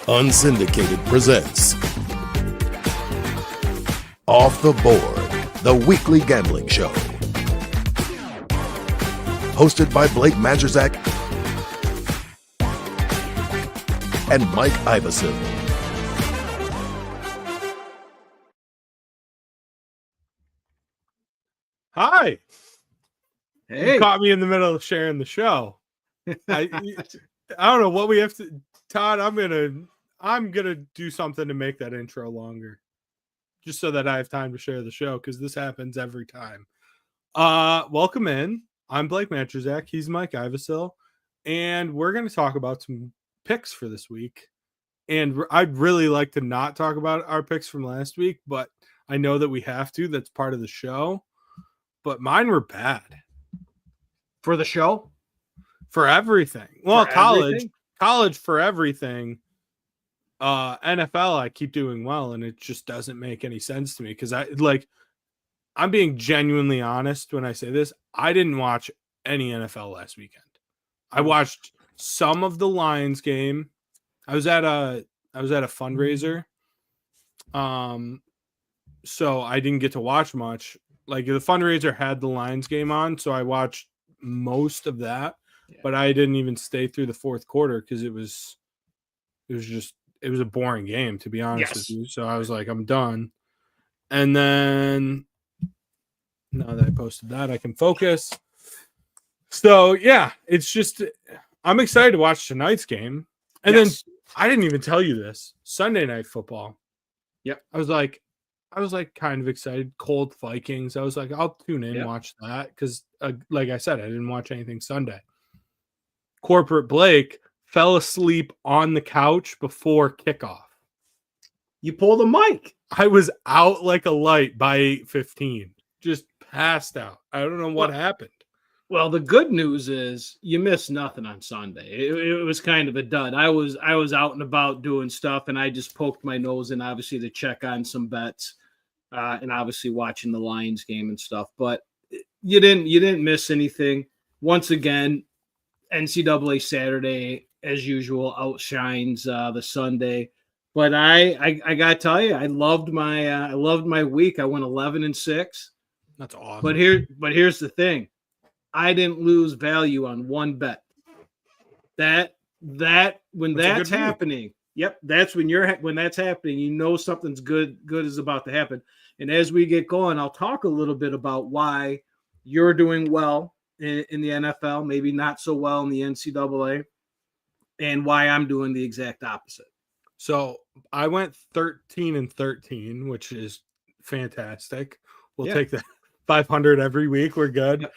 Unsyndicated presents Off the Board, the weekly gambling show. Hosted by Majchrzak and Mike Iavasile. Hi. Hey. You caught me in the middle of sharing the show. I don't know what we have to. Todd, I'm gonna do something to make that intro longer, just so that I have time to share the show, because this happens every time. Welcome in. I'm Majchrzak. He's Mike Iavasile, and we're going to talk about some picks for this week. And I'd really like to not talk about our picks from last week, but I know that we have to. That's part of the show. But mine were bad. For the show? For everything. Well, For college for everything. NFL, I keep doing well, and it just doesn't make any sense to me, because I'm being genuinely honest when I say this. I didn't watch any NFL last weekend. I watched some of the Lions game. I was at a fundraiser. So I didn't get to watch much. Like, the fundraiser had the Lions game on, so I watched most of that. Yeah. But I didn't even stay through the fourth quarter because it was a boring game, to be honest with you. So I was like, I'm done. And then now that I posted that, I can focus. So yeah, it's just, I'm excited to watch tonight's game. And then I didn't even tell you this, Sunday Night Football. Yep. I was like kind of excited. Cold Vikings. I was like, I'll tune in, watch that. Because like I said, I didn't watch anything Sunday. Corporate Blake fell asleep on the couch before kickoff. You pulled a mic. I was out like a light by 8:15. Just passed out. I don't know what happened. Well, the good news is you missed nothing on Sunday. It was kind of a dud. I was out and about doing stuff, and I just poked my nose in, obviously, to check on some bets, and obviously watching the Lions game and stuff. But you didn't miss anything. Once again, NCAA Saturday, as usual, outshines the Sunday. But I gotta tell you, I loved my week. I went 11-6. That's awesome. But here's the thing. I didn't lose value on one bet. When that's happening, that's when that's happening, you know something's good is about to happen. And as we get going, I'll talk a little bit about why you're doing well in the NFL, maybe not so well in the NCAA, and why I'm doing the exact opposite. So I went 13-13, which is fantastic. We'll take that 500 every week. We're good. Yep.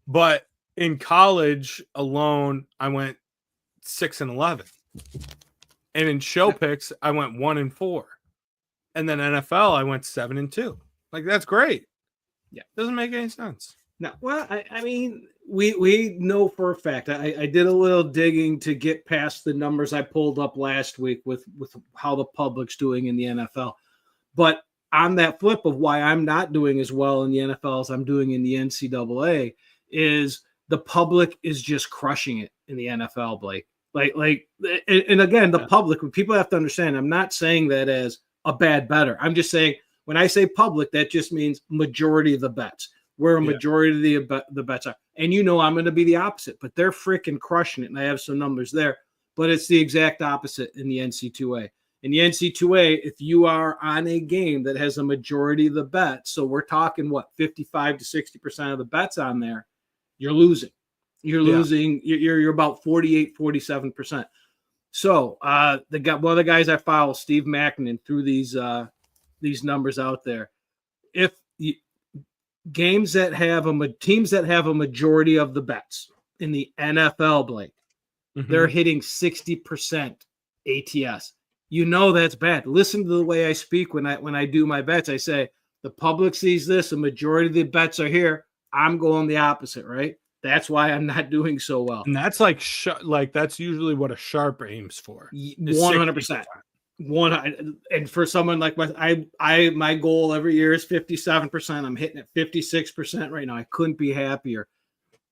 But in college alone, I went 6-11. And in show picks, I went 1-4. And then NFL, I went 7-2. Like, that's great. Yeah. Doesn't make any sense. No, well, I mean, we know for a fact. I did a little digging to get past the numbers I pulled up last week with how the public's doing in the NFL. But on that flip of why I'm not doing as well in the NFL as I'm doing in the NCAA is the public is just crushing it in the NFL, Blake. And again, the public, people have to understand, I'm not saying that as a bad better. I'm just saying, when I say public, that just means majority of the bets. Where a majority of the bets are. And I'm going to be the opposite, but they're freaking crushing it. And I have some numbers there, but it's the exact opposite in the NC2A. In the NC2A, if you are on a game that has a majority of the bets, so we're talking 55 to 60% of the bets on there, you're losing. You're losing. You're about 48, 47%. So one of the guys I follow, Steve Mackinnon, threw these numbers out there. If teams that have a majority of the bets in the NFL, Blake, they're hitting 60% ATS. That's bad. Listen to the way I speak when I do my bets. I say the public sees this, a majority of the bets are here. I'm going the opposite, right? That's why I'm not doing so well. And that's that's usually what a sharp aims for. 100%. And for someone like my goal every year is 57%. I'm hitting at 56% right now. I couldn't be happier.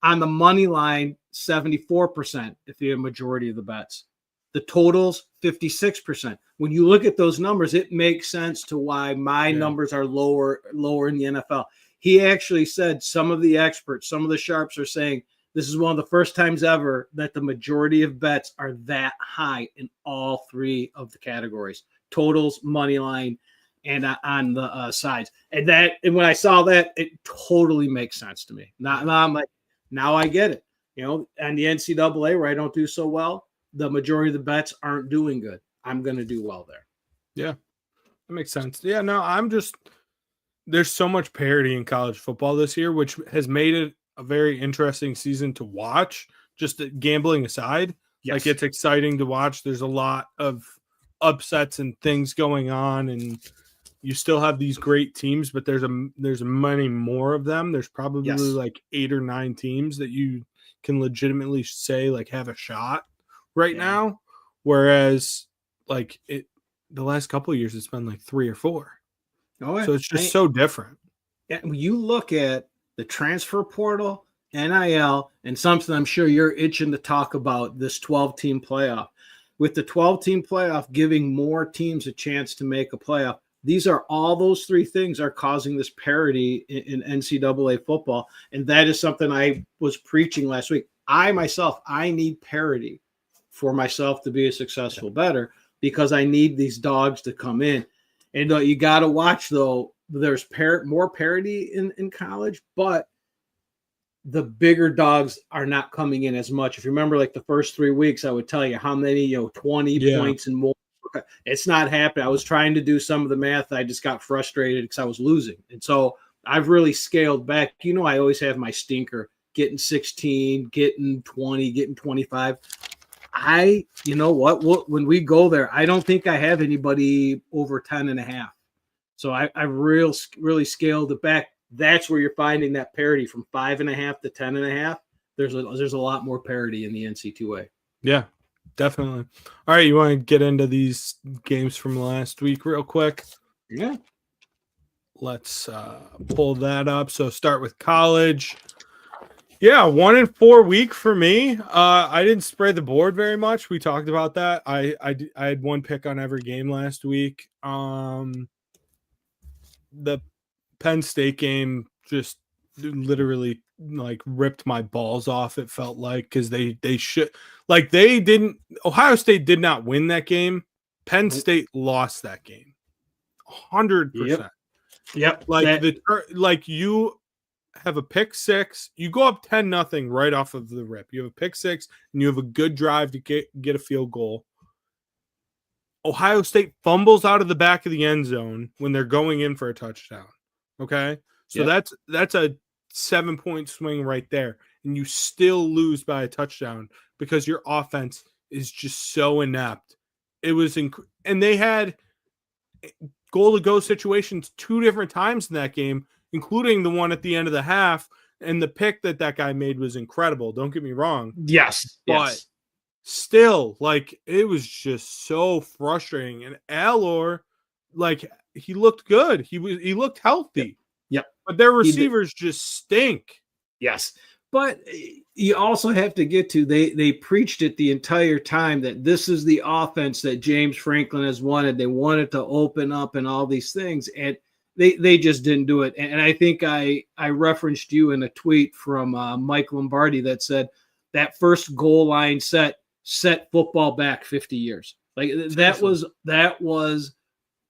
On the money line, 74% if you have a majority of the bets. The totals, 56%. When you look at those numbers, it makes sense to why my numbers are lower in the NFL. He actually said some of the experts, some of the sharps are saying this is one of the first times ever that the majority of bets are that high in all three of the categories: totals, money line, and on the sides. And when I saw that, it totally makes sense to me. Now I'm like, now I get it. You know, and the NCAA where I don't do so well, the majority of the bets aren't doing good. I'm going to do well there. Yeah, that makes sense. Yeah, no, there's so much parity in college football this year, which has made it a very interesting season to watch, just gambling aside. Yes. Like, it's exciting to watch. There's a lot of upsets and things going on, and you still have these great teams, but there's many more of them. There's probably like 8 or 9 teams that you can legitimately say like have a shot right now. Whereas like the last couple of years, it's been like 3 or 4. Oh, so it's just so different. Yeah, when you look at the transfer portal, NIL, and something I'm sure you're itching to talk about, this 12-team playoff. With the 12-team playoff giving more teams a chance to make a playoff, those 3 things are causing this parity in NCAA football. And that is something I was preaching last week. I need parity for myself to be a successful bettor, because I need these dogs to come in. And you got to watch, though, there's more parity in college, but the bigger dogs are not coming in as much. If you remember, like the first 3 weeks, I would tell you how many, 20 points and more. It's not happening. I was trying to do some of the math. I just got frustrated because I was losing. And so I've really scaled back. I always have my stinker, getting 16, getting 20, getting 25. When we go there, I don't think I have anybody over 10.5. So I really scaled it back. That's where you're finding that parity from 5.5 to 10.5. There's a lot more parity in the NC2A. Yeah, definitely. All right, you want to get into these games from last week real quick? Yeah. Let's pull that up. So start with college. Yeah, 1-4 week for me. I didn't spread the board very much. We talked about that. I had one pick on every game last week. The Penn State game just literally like ripped my balls off. It felt like, because they didn't. Ohio State did not win that game. Penn State lost that game. 100%. Yep. You have a pick six, you go up 10-0 right off of the rip. You have a pick six, and you have a good drive to get a field goal. Ohio State fumbles out of the back of the end zone when they're going in for a touchdown. Okay, so that's a 7-point swing right there, and you still lose by a touchdown because your offense is just so inept. It was and they had goal to go situations 2 different times in that game, including the one at the end of the half, and the pick that guy made was incredible. Don't get me wrong. Yes. But still, like, it was just so frustrating. And Allor, like, he looked good. He looked healthy. Yep. But their receivers just stink. Yes. But you also have to get to, they preached it the entire time that this is the offense that James Franklin has wanted. They wanted to open up and all these things, and they just didn't do it. And I think I referenced you in a tweet from Mike Lombardi that said that first goal line set football back 50 years. Like that was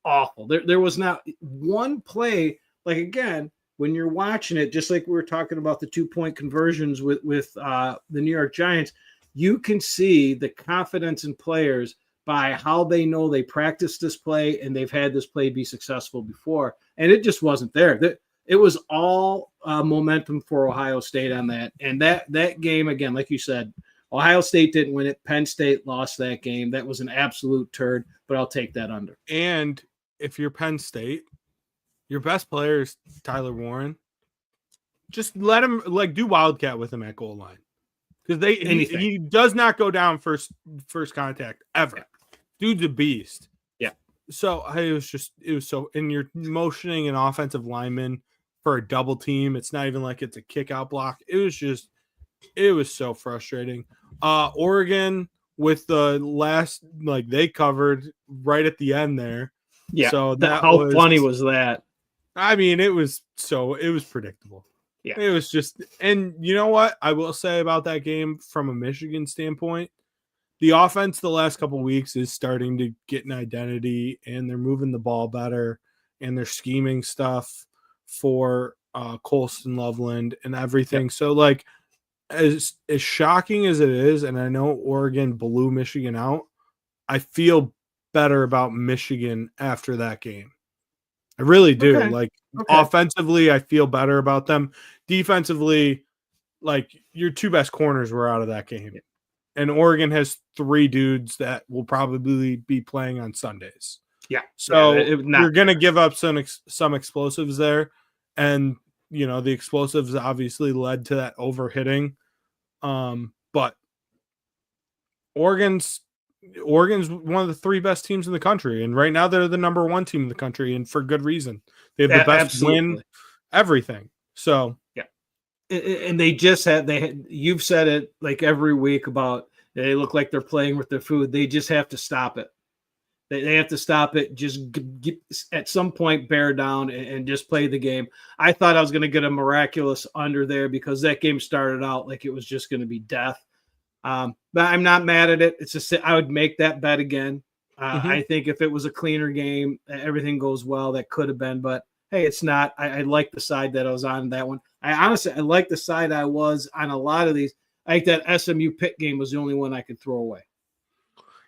awful. There was not one play. Like, again, when you're watching it, just like we were talking about the 2-point conversions with the New York Giants, you can see the confidence in players by how they know they practiced this play and they've had this play be successful before. And it just wasn't there. It was all momentum for Ohio State on that. And that game, again, like you said, Ohio State didn't win it. Penn State lost that game. That was an absolute turd, but I'll take that under. And if you're Penn State, your best player is Tyler Warren. Just let him do wildcat with him at goal line, because he does not go down first contact ever. Yeah. Dude's a beast. Yeah. So it was so, and you're motioning an offensive lineman for a double team. It's not even like it's a kick out block. It was so frustrating. Oregon with the last, like they covered right at the end there. Yeah. So how funny was that? I mean, it was predictable. Yeah. It was just, and you know what I will say about that game from a Michigan standpoint, the offense the last couple of weeks is starting to get an identity, and they're moving the ball better, and they're scheming stuff for Colston Loveland and everything. Yep. So like, as shocking as it is, and I know Oregon blew Michigan out, I feel better about Michigan after that game. I really do. Okay. Offensively, I feel better about them. Defensively, like your two best corners were out of that game. Yeah. And Oregon has 3 dudes that will probably be playing on Sundays. Yeah. So you're going to give up some explosives there. And, you know, the explosives obviously led to that overhitting. But Oregon's one of the 3 best teams in the country, and right now they're the number 1 team in the country, and for good reason. They have the best win, everything. So yeah, and they just you've said it like every week about they look like they're playing with their food. They just have to stop it. They have to stop it. Just at some point bear down and just play the game. I thought I was going to get a miraculous under there because that game started out like it was just going to be death. But I'm not mad at it. It's just I would make that bet again. I think if it was a cleaner game, everything goes well. That could have been, but hey, it's not. I like the side that I was on that one. I like the side I was on a lot of these. I think that SMU Pitt game was the only one I could throw away.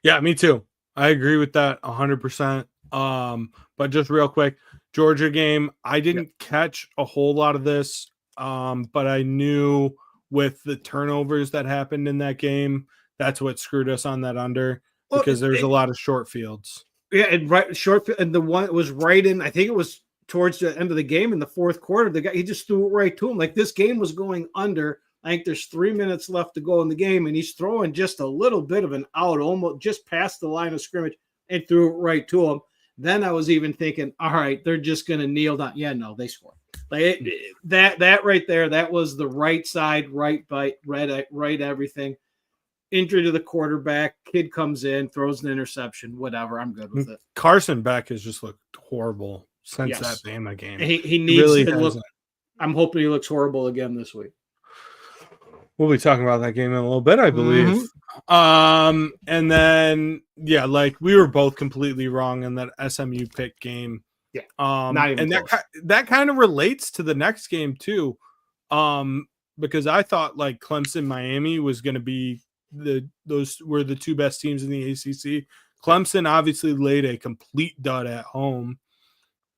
Yeah, me too. I agree with that 100%. But just real quick, Georgia game, I didn't catch a whole lot of this, but I knew with the turnovers that happened in that game, that's what screwed us on that under because there's a lot of short fields. Yeah, and short field, and the one that was right in, I think it was towards the end of the game in the 4th quarter. The guy, he just threw it right to him. Like this game was going under. I think there's 3 minutes left to go in the game, and he's throwing just a little bit of an out, almost just past the line of scrimmage, and threw it right to him. Then I was even thinking, all right, they're just going to kneel down. Yeah, no, they scored. Like that right there, that was the right side, right bite, right everything. Injury to the quarterback, kid comes in, throws an interception, whatever. I'm good with it. Carson Beck has just looked horrible since that Bama game. He needs really to look. I'm hoping he looks horrible again this week. We'll be talking about that game in a little bit, I believe. And then like we were both completely wrong in that SMU Pitt game. Yeah. Not even and close. that kind of relates to the next game too. Because I thought like Clemson Miami was going to be those were the 2 best teams in the ACC. Clemson obviously laid a complete dud at home.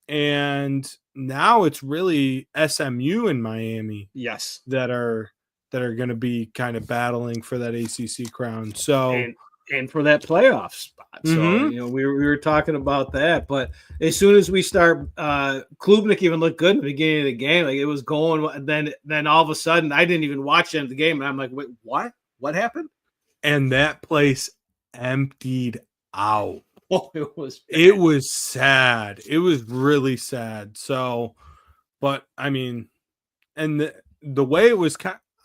And now it's really SMU and Miami. Yes. That are going to be kind of battling for that ACC crown. So and for that playoff spot. So, you know, we were talking about that, but as soon as we start, Klubnik even looked good in the beginning of the game. Like it was going, and then all of a sudden I didn't even watch the end of the game. And I'm like, wait, what happened? And that place emptied out. Oh, it was sad. It was really sad. So, but I mean, and the way it was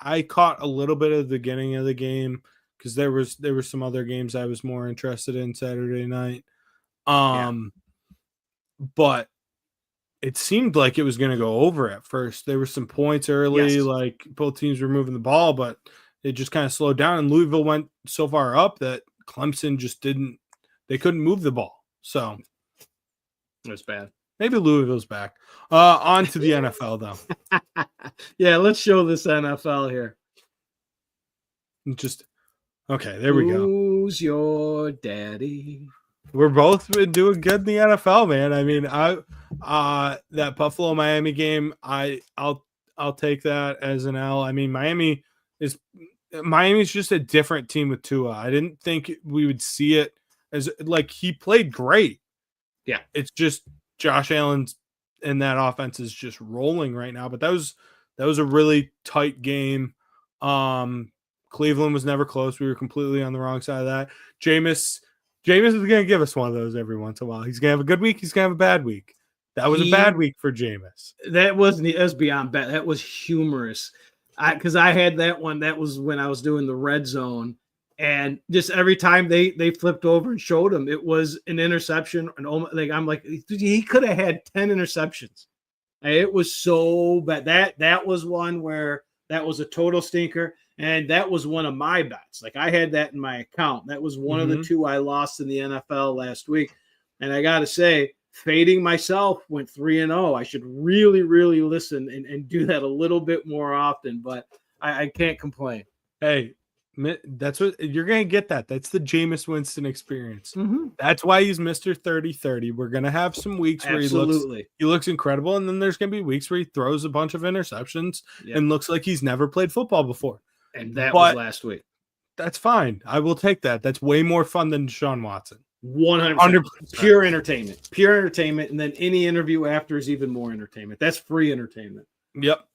I caught a little bit of the beginning of the game because there were some other games I was more interested in Saturday night. But it seemed like it was going to go over at first. There were some points early, like both teams were moving the ball, but it just kind of slowed down. And Louisville went so far up that Clemson just they couldn't move the ball. So it was bad. Maybe Louisville's back. On to the NFL, though. Yeah, let's show this NFL here. Okay, there we go. Who's your daddy? We're both been doing good in the NFL, man. I mean, that Buffalo Miami game, I'll take that as an L. I mean, Miami's just a different team with Tua. I didn't think we would see it as like he played great. Yeah, it's just Josh Allen's and that offense is just rolling right now. But that was a really tight game. Cleveland was never close. We were completely on the wrong side of that. Jameis is going to give us one of those every once in a while. He's going to have a good week. He's going to have a bad week. That was a bad week for Jameis. That was beyond bad. That was humorous. Because I had that one. That was when I was doing the red zone. And just every time they flipped over and showed him, it was an interception. And like I'm like, he could have had 10 interceptions. It was so bad. That was one where that was a total stinker. And that was one of my bets. Like I had that in my account. That was one of the two I lost in the NFL last week. And I got to say, fading myself went 3-0. I should really, really listen and do that a little bit more often. But I can't complain. Hey, that's what you're going to get. That's the Jameis Winston experience. Mm-hmm. That's why he's Mr. 30-30. We're going to have some weeks where he looks incredible. And then there's going to be weeks where he throws a bunch of interceptions and looks like he's never played football before. And that was last week. That's fine. I will take that. That's way more fun than Deshaun Watson. 100%. Pure entertainment. And then any interview after is even more entertainment. That's free entertainment. Yep.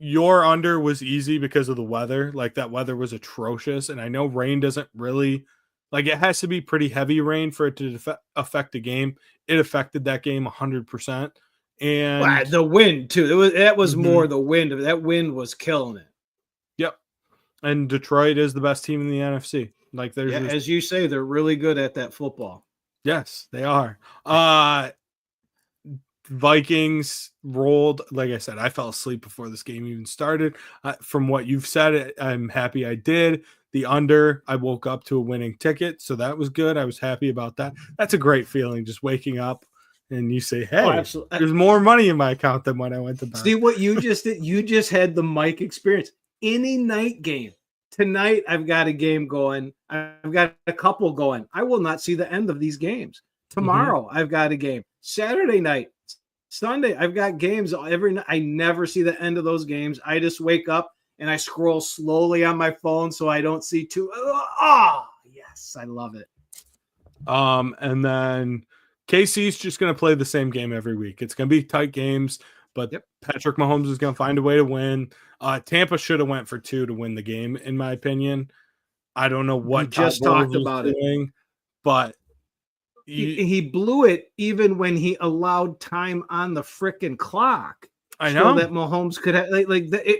Your under was easy because of the weather. Like that weather was atrocious. And I know rain doesn't really it has to be pretty heavy rain for it to affect a game. It affected that game 100%. And the wind too. That was more the wind. That wind was killing it. Yep. And Detroit is the best team in the NFC. Like there's as you say, they're really good at that football. Yes, they are. Vikings rolled. Like I said, I fell asleep before this game even started. From what you've said, I'm happy I did. The under, I woke up to a winning ticket, so that was good. I was happy about that. That's a great feeling, just waking up and you say, hey, there's more money in my account than when I went to bed. See what you just did? You just had the Mike experience. Any night game. Tonight, I've got a game going. I've got a couple going. I will not see the end of these games. Tomorrow, I've got a game. Saturday night, Sunday, I've got games every night. I never see the end of those games. I just wake up and I scroll slowly on my phone so I don't see too. Yes, I love it. And then KC's just going to play the same game every week. It's going to be tight games, but Patrick Mahomes is going to find a way to win. Tampa should have went for 2 to win the game, in my opinion. I don't know what we just talked about doing, but he blew it even when he allowed time on the freaking clock. I know so that Mahomes could have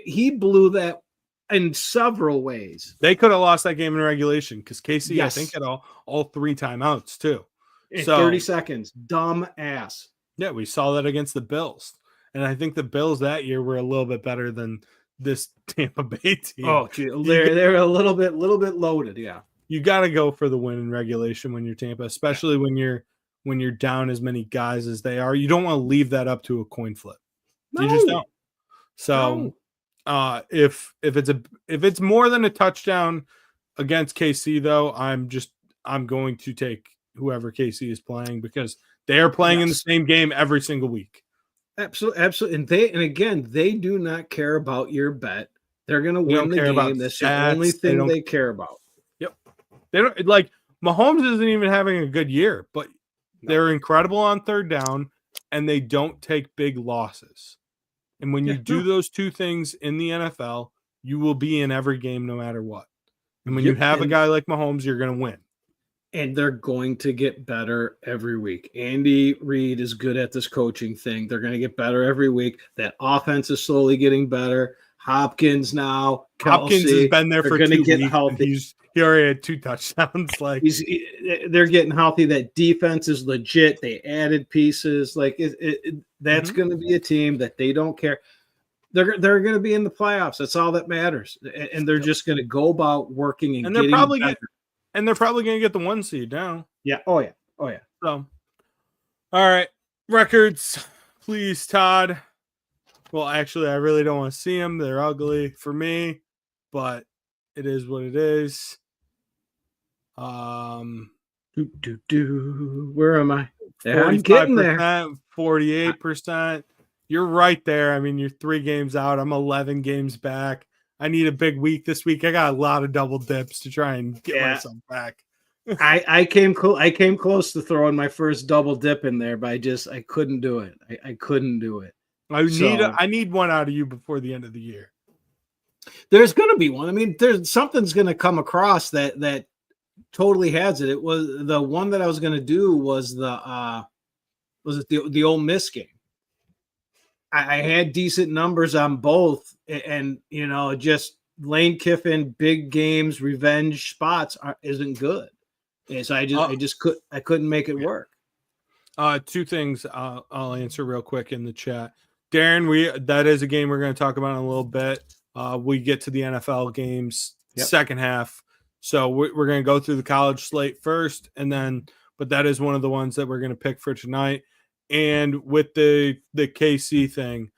he blew that in several ways. They could have lost that game in regulation because KC, I think, had all 3 timeouts too. In 30 seconds, dumb ass. Yeah, we saw that against the Bills, and I think the Bills that year were a little bit better than this Tampa Bay team. Oh, gee, they're a little bit loaded. Yeah, you got to go for the win in regulation when you're Tampa, especially when you're down as many guys as they are. You don't want to leave that up to a coin flip. No. You just don't. So, if it's more than a touchdown against KC, though, I'm going to take whoever KC is playing because they are playing in the same game every single week. Absolutely. And again, they do not care about your bet. They're going to win the game. That's the only thing they care about. Yep. They don't Mahomes isn't even having a good year, but they're incredible on third down and they don't take big losses. And when you do those two things in the NFL, you will be in every game no matter what. And when you have a guy like Mahomes, you're going to win. And they're going to get better every week. Andy Reid is good at this coaching thing. They're going to get better every week. That offense is slowly getting better. Hopkins now. Hopkins has been there for 2 weeks. Healthy. He already had 2 touchdowns. They're getting healthy. That defense is legit. They added pieces. That's going to be a team that they don't care. They're going to be in the playoffs. That's all that matters. And they're just going to go about working and they're getting probably better. And they're probably going to get the 1 seed now. Yeah. Oh, yeah. So, all right. Records, please, Todd. Well, actually, I really don't want to see them. They're ugly for me, but it is what it is. Where am I? I'm getting there. 48%. You're right there. I mean, you're 3 games out. I'm 11 games back. I need a big week this week. I got a lot of double dips to try and get myself back. I came close to throwing my first double dip in there, but I couldn't do it. I couldn't do it. I need one out of you before the end of the year. There's going to be one. I mean, something's going to come across that totally has it. It was the one that I was going to do was the Ole Miss game. I had decent numbers on both, and just Lane Kiffin big games revenge spots isn't good. And so I couldn't make it work. Two things I'll answer real quick in the chat. Darren, that is a game we're going to talk about in a little bit. We get to the NFL games second half. So we're going to go through the college slate first, but that is one of the ones that we're going to pick for tonight. And with the KC thing,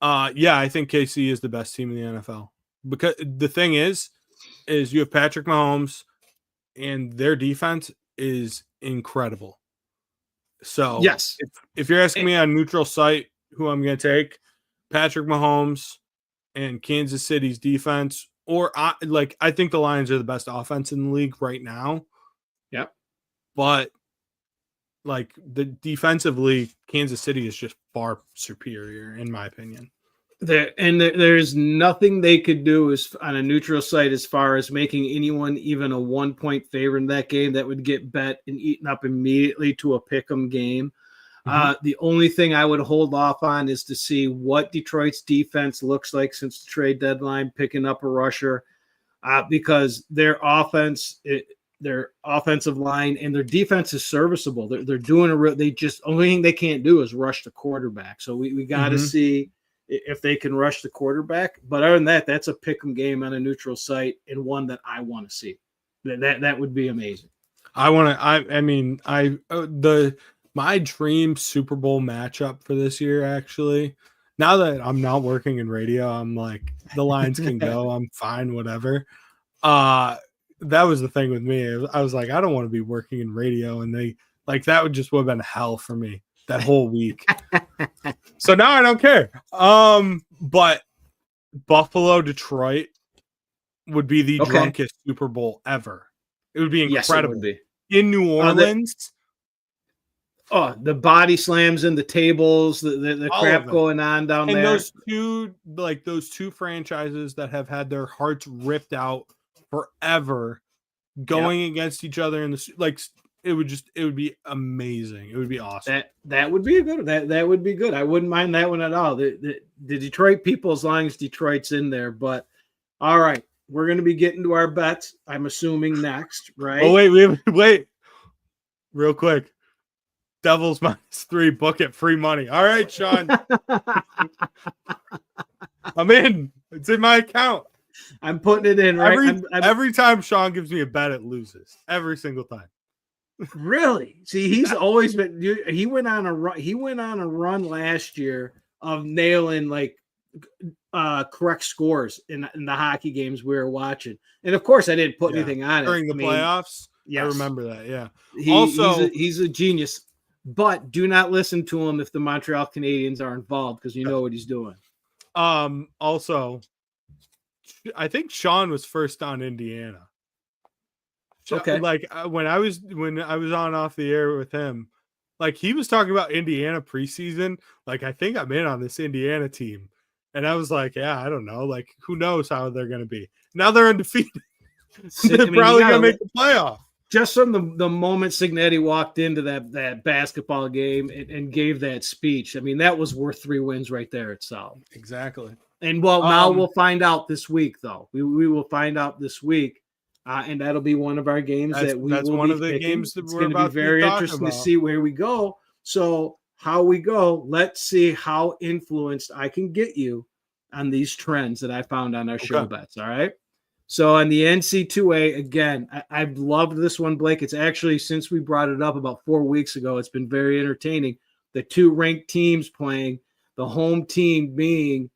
I think KC is the best team in the NFL. Because the thing is you have Patrick Mahomes, and their defense is incredible. So yes, if you're asking me on neutral site who I'm going to take, Patrick Mahomes and Kansas City's defense, or I think the Lions are the best offense in the league right now. Yep. But the defensively, Kansas City is just far superior in my opinion. There's nothing they could do on a neutral site as far as making anyone even a 1-point favor in that game that would get bet and eaten up immediately to a pick'em game. Mm-hmm. The only thing I would hold off on is to see what Detroit's defense looks like since the trade deadline, picking up a rusher, because their offensive line and their defense is serviceable. They're doing only thing they can't do is rush the quarterback. So we got to see if they can rush the quarterback. But other than that, that's a pick'em game on a neutral site and one that I want to see. That would be amazing. My dream Super Bowl matchup for this year, actually, now that I'm not working in radio, I'm like, the Lions can go. I'm fine, whatever. That was the thing with me. I was like, I don't want to be working in radio. And that would have been hell for me that whole week. So now I don't care. But Buffalo, Detroit would be the drunkest Super Bowl ever. It would be incredible. Yes, it would be. In New Orleans. The body slams in the tables, the crap going on down there. And those two franchises that have had their hearts ripped out forever going against each other in the it would be amazing. It would be awesome. That would be good. That would be good. I wouldn't mind that one at all. The Detroit people, as long as Detroit's in there. But all right, we're going to be getting to our bets. I'm assuming next, right? Oh wait, real quick. Devils -3, book it, free money. All right, Sean. I'm in. It's in my account. I'm putting it in, right? Every time Sean gives me a bet, it loses. Every single time. Really? See, he's always been. He went on a run. He went on a run last year of nailing correct scores in the hockey games we were watching. And of course, I didn't put anything on it during the playoffs. Yes. I remember that. Yeah. He's a genius. But do not listen to him if the Montreal Canadiens are involved, because you know what he's doing. Also, I think Sean was first on Indiana. Okay. When I was on off the air with him, he was talking about Indiana preseason. I think I'm in on this Indiana team. And I was like, yeah, I don't know. Who knows how they're going to be. Now they're undefeated. They're probably going to make the playoff. Just from the moment Cignetti walked into that basketball game and gave that speech, I mean, that was worth 3 wins right there itself. Exactly. And now we'll find out this week, though. We will find out this week, and that'll be one of our games that's one of the picking. Games that we're about to be very interesting to see where we go. So how we go, let's see how influenced I can get you on these trends that I found on our show bets. All right. So on the NC2A, again, I've loved this one, Blake. It's actually, since we brought it up about 4 weeks ago, it's been very entertaining. The 2 ranked teams playing, the home team being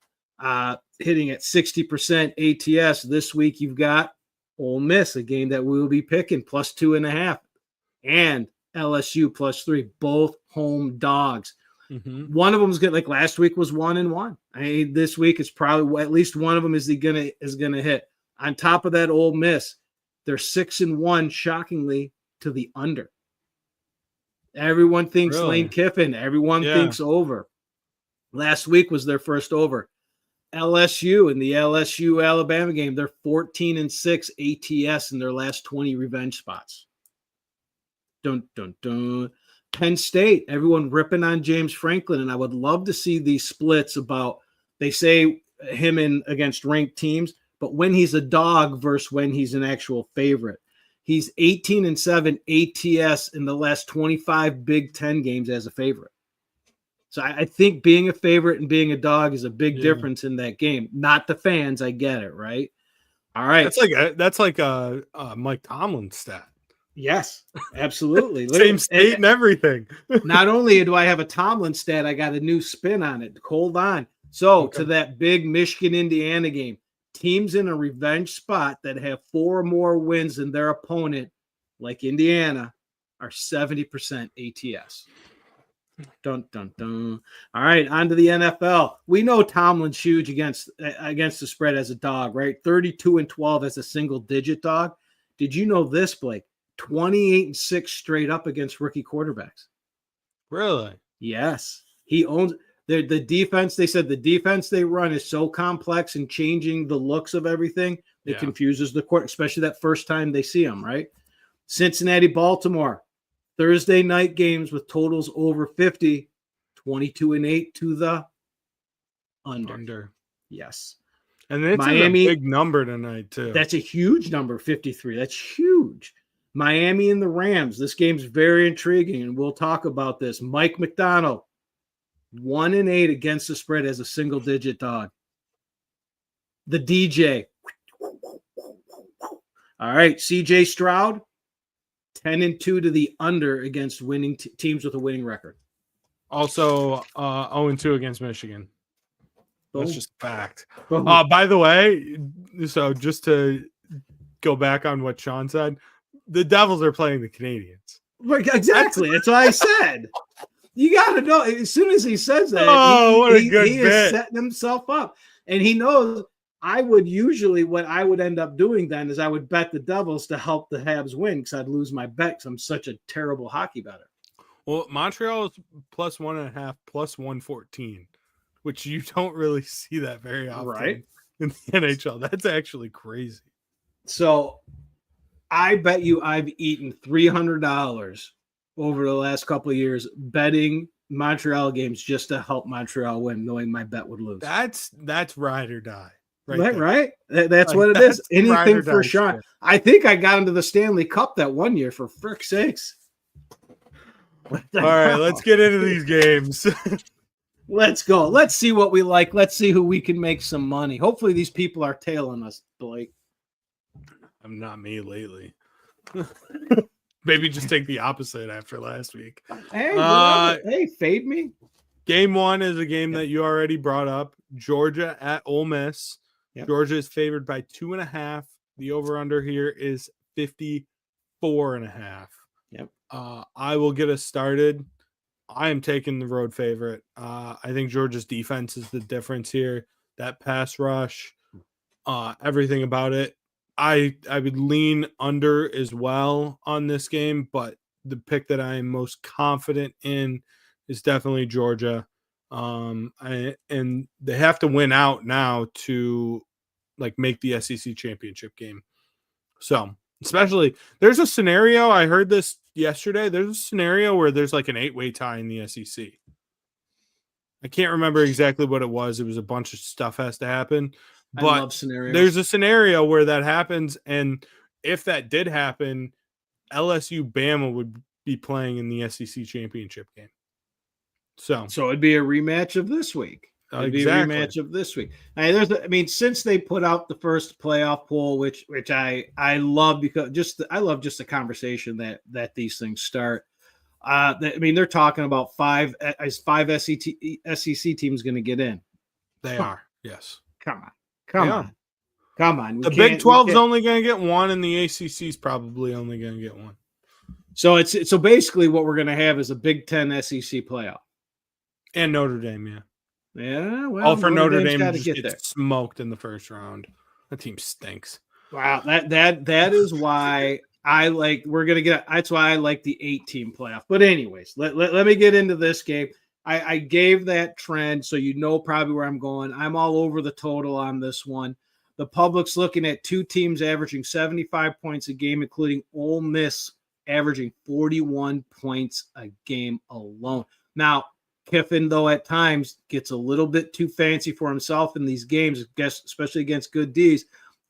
hitting at 60% ATS. This week you've got Ole Miss, a game that we will be picking, +2.5, and LSU +3, both home dogs. Mm-hmm. One of them is good. Last week was 1-1. This week it's probably at least one of them is gonna hit. On top of that, Ole Miss, they're 6-1, shockingly, to the under. Everyone thinks Lane Kiffin. Everyone thinks over. Last week was their first over. LSU, in the LSU-Alabama game, they're 14-6 ATS in their last 20 revenge spots. Dun, dun, dun. Penn State, everyone ripping on James Franklin, and I would love to see these splits about, they say him in against ranked teams, but when he's a dog versus when he's an actual favorite. He's 18-7 ATS in the last 25 Big Ten games as a favorite. So I think being a favorite and being a dog is a big difference in that game. Not the fans, I get it, right? All right. That's like a Mike Tomlin stat. Yes, absolutely. Same state and everything. Not only do I have a Tomlin stat, I got a new spin on it. Hold on. So to that big Michigan-Indiana game, teams in a revenge spot that have 4 or more wins than their opponent, like Indiana, are 70% ATS. Dun, dun, dun. All right, on to the NFL. We know Tomlin's huge against the spread as a dog, right? 32-12 as a single-digit dog. Did you know this, Blake? 28-6 straight up against rookie quarterbacks. Really? Yes. He owns the defense. They said the defense they run is so complex and changing the looks of everything. It confuses the court, especially that first time they see them, right? Cincinnati, Baltimore, Thursday night games with totals over 50, 22-8 to the under. Yes. And it's Miami, a big number tonight, too. That's a huge number, 53. That's huge. Miami and the Rams. This game's very intriguing, and we'll talk about this. Mike McDonald, 1-8 against the spread as a single-digit dog. The DJ. All right, CJ Stroud, 10-2 to the under against winning teams with a winning record. Also, 0-2 against Michigan. That's just a fact. By the way, so just to go back on what Sean said, the Devils are playing the Canadians. Exactly. That's what I said. You got to know. As soon as he says that, he is setting himself up. And he knows I would usually, what I would end up doing then is I would bet the Devils to help the Habs win because I'd lose my bet because I'm such a terrible hockey bettor. Well, Montreal is +1.5, +114, which you don't really see that very often in the NHL. That's actually crazy. So I bet you I've eaten $300 over the last couple of years betting Montreal games just to help Montreal win, knowing my bet would lose. That's ride or die. Right? That's what it is. Anything for Sean. Shit. I think I got into the Stanley Cup that one year, for frick's sakes. All right, let's get into these games. Let's go. Let's see what we like. Let's see who we can make some money. Hopefully these people are tailing us, Blake. I'm not me lately. Maybe just take the opposite after last week. Hey, fade me. Game 1 is a game that you already brought up. Georgia at Ole Miss. Yep. Georgia is favored by 2.5. The over-under here is 54.5. Yep. I will get us started. I am taking the road favorite. I think Georgia's defense is the difference here. That pass rush, everything about it. I would lean under as well on this game, but the pick that I am most confident in is definitely Georgia. And they have to win out now to make the SEC championship game. So especially there's a scenario, I heard this yesterday. There's a scenario where there's an 8-way tie in the SEC. I can't remember exactly what it was. It was a bunch of stuff has to happen. But I love scenarios. There's a scenario where that happens, and if that did happen, LSU Bama would be playing in the SEC championship game. So it'd be a rematch of this week. It'd be a rematch of this week. Since they put out the first playoff poll, which I love because I love just the conversation that these things start. They're talking about five SEC teams going to get in. They are, yes. Come on. The Big 12 is only going to get one, and the ACC is probably only going to get one. So so basically what we're going to have is a Big 10 SEC playoff. And Notre Dame, yeah. Yeah, well, all for Notre Dame to get smoked in the first round. That team stinks. Wow, that is why I like. That's why I like the 8-team playoff. But anyways, let me get into this game. I gave that trend, so you know probably where I'm going. I'm all over the total on this one. The public's looking at 2 teams averaging 75 points a game, including Ole Miss averaging 41 points a game alone. Now, Kiffin, though, at times gets a little bit too fancy for himself in these games, especially against good Ds.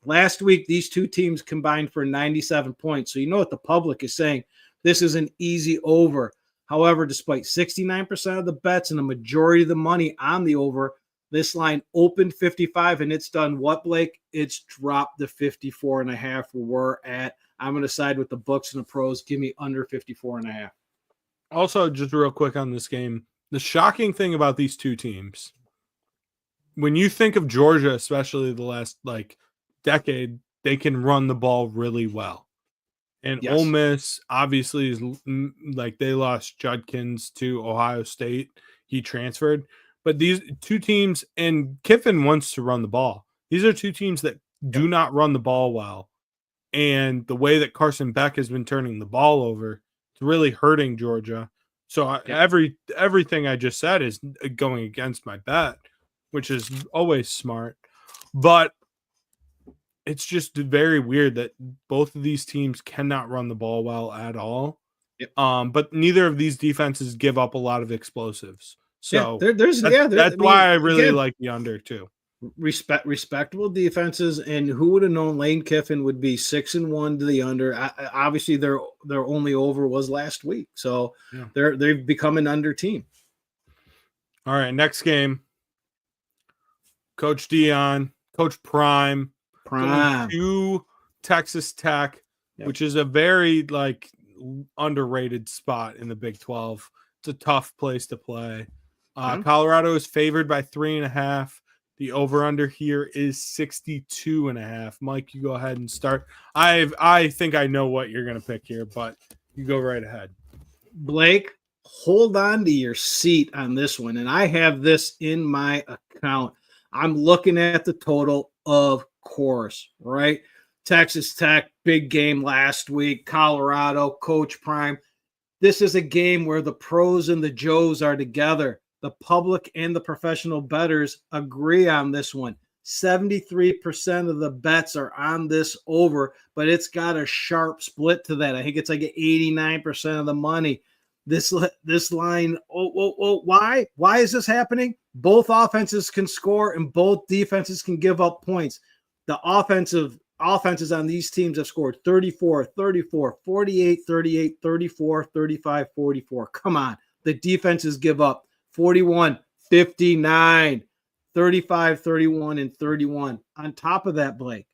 Last week, these two teams combined for 97 points. So you know what the public is saying. This is an easy over. However, despite 69% of the bets and a majority of the money on the over, this line opened 55 and it's done what, Blake? It's dropped to 54.5 where we're at. I'm going to side with the books and the pros. Give me under 54.5. Also, just real quick on this game, the shocking thing about these two teams, when you think of Georgia, especially the last decade, they can run the ball really well. And Yes. Ole Miss obviously is they lost Judkins to Ohio State. He transferred. But these two teams, and Kiffin wants to run the ball. These are two teams that do not run the ball well. And the way that Carson Beck has been turning the ball over, it's really hurting Georgia. So everything I just said is going against my bet, which is always smart. But it's just very weird that both of these teams cannot run the ball well at all. Yep. But neither of these defenses give up a lot of explosives. So that's why I really like the under too. Respectable defenses, and who would have known Lane Kiffin would be 6-1 to the under? Obviously, their only over was last week, so they've become an under team. All right, next game. Coach Dion, Coach Prime to Texas Tech, which is a very underrated spot in the Big 12. It's a tough place to play. Colorado is favored by 3.5. The over-under here is 62.5. Mike, you go ahead and start. I think I know what you're going to pick here, but you go right ahead. Blake, hold on to your seat on this one, and I have this in my account. I'm looking at the total, of course, right? Texas Tech, big game last week. Colorado, Coach Prime. This is a game where the pros and the Joes are together. The public and the professional bettors agree on this one. 73% of the bets are on this over, but it's got a sharp split to that. I think it's 89% of the money. This line, why? Why is this happening? Both offenses can score and both defenses can give up points. The offenses on these teams have scored 34, 34, 48, 38, 34, 35, 44. Come on. The defenses give up 41, 59, 35, 31, and 31. On top of that, Blake,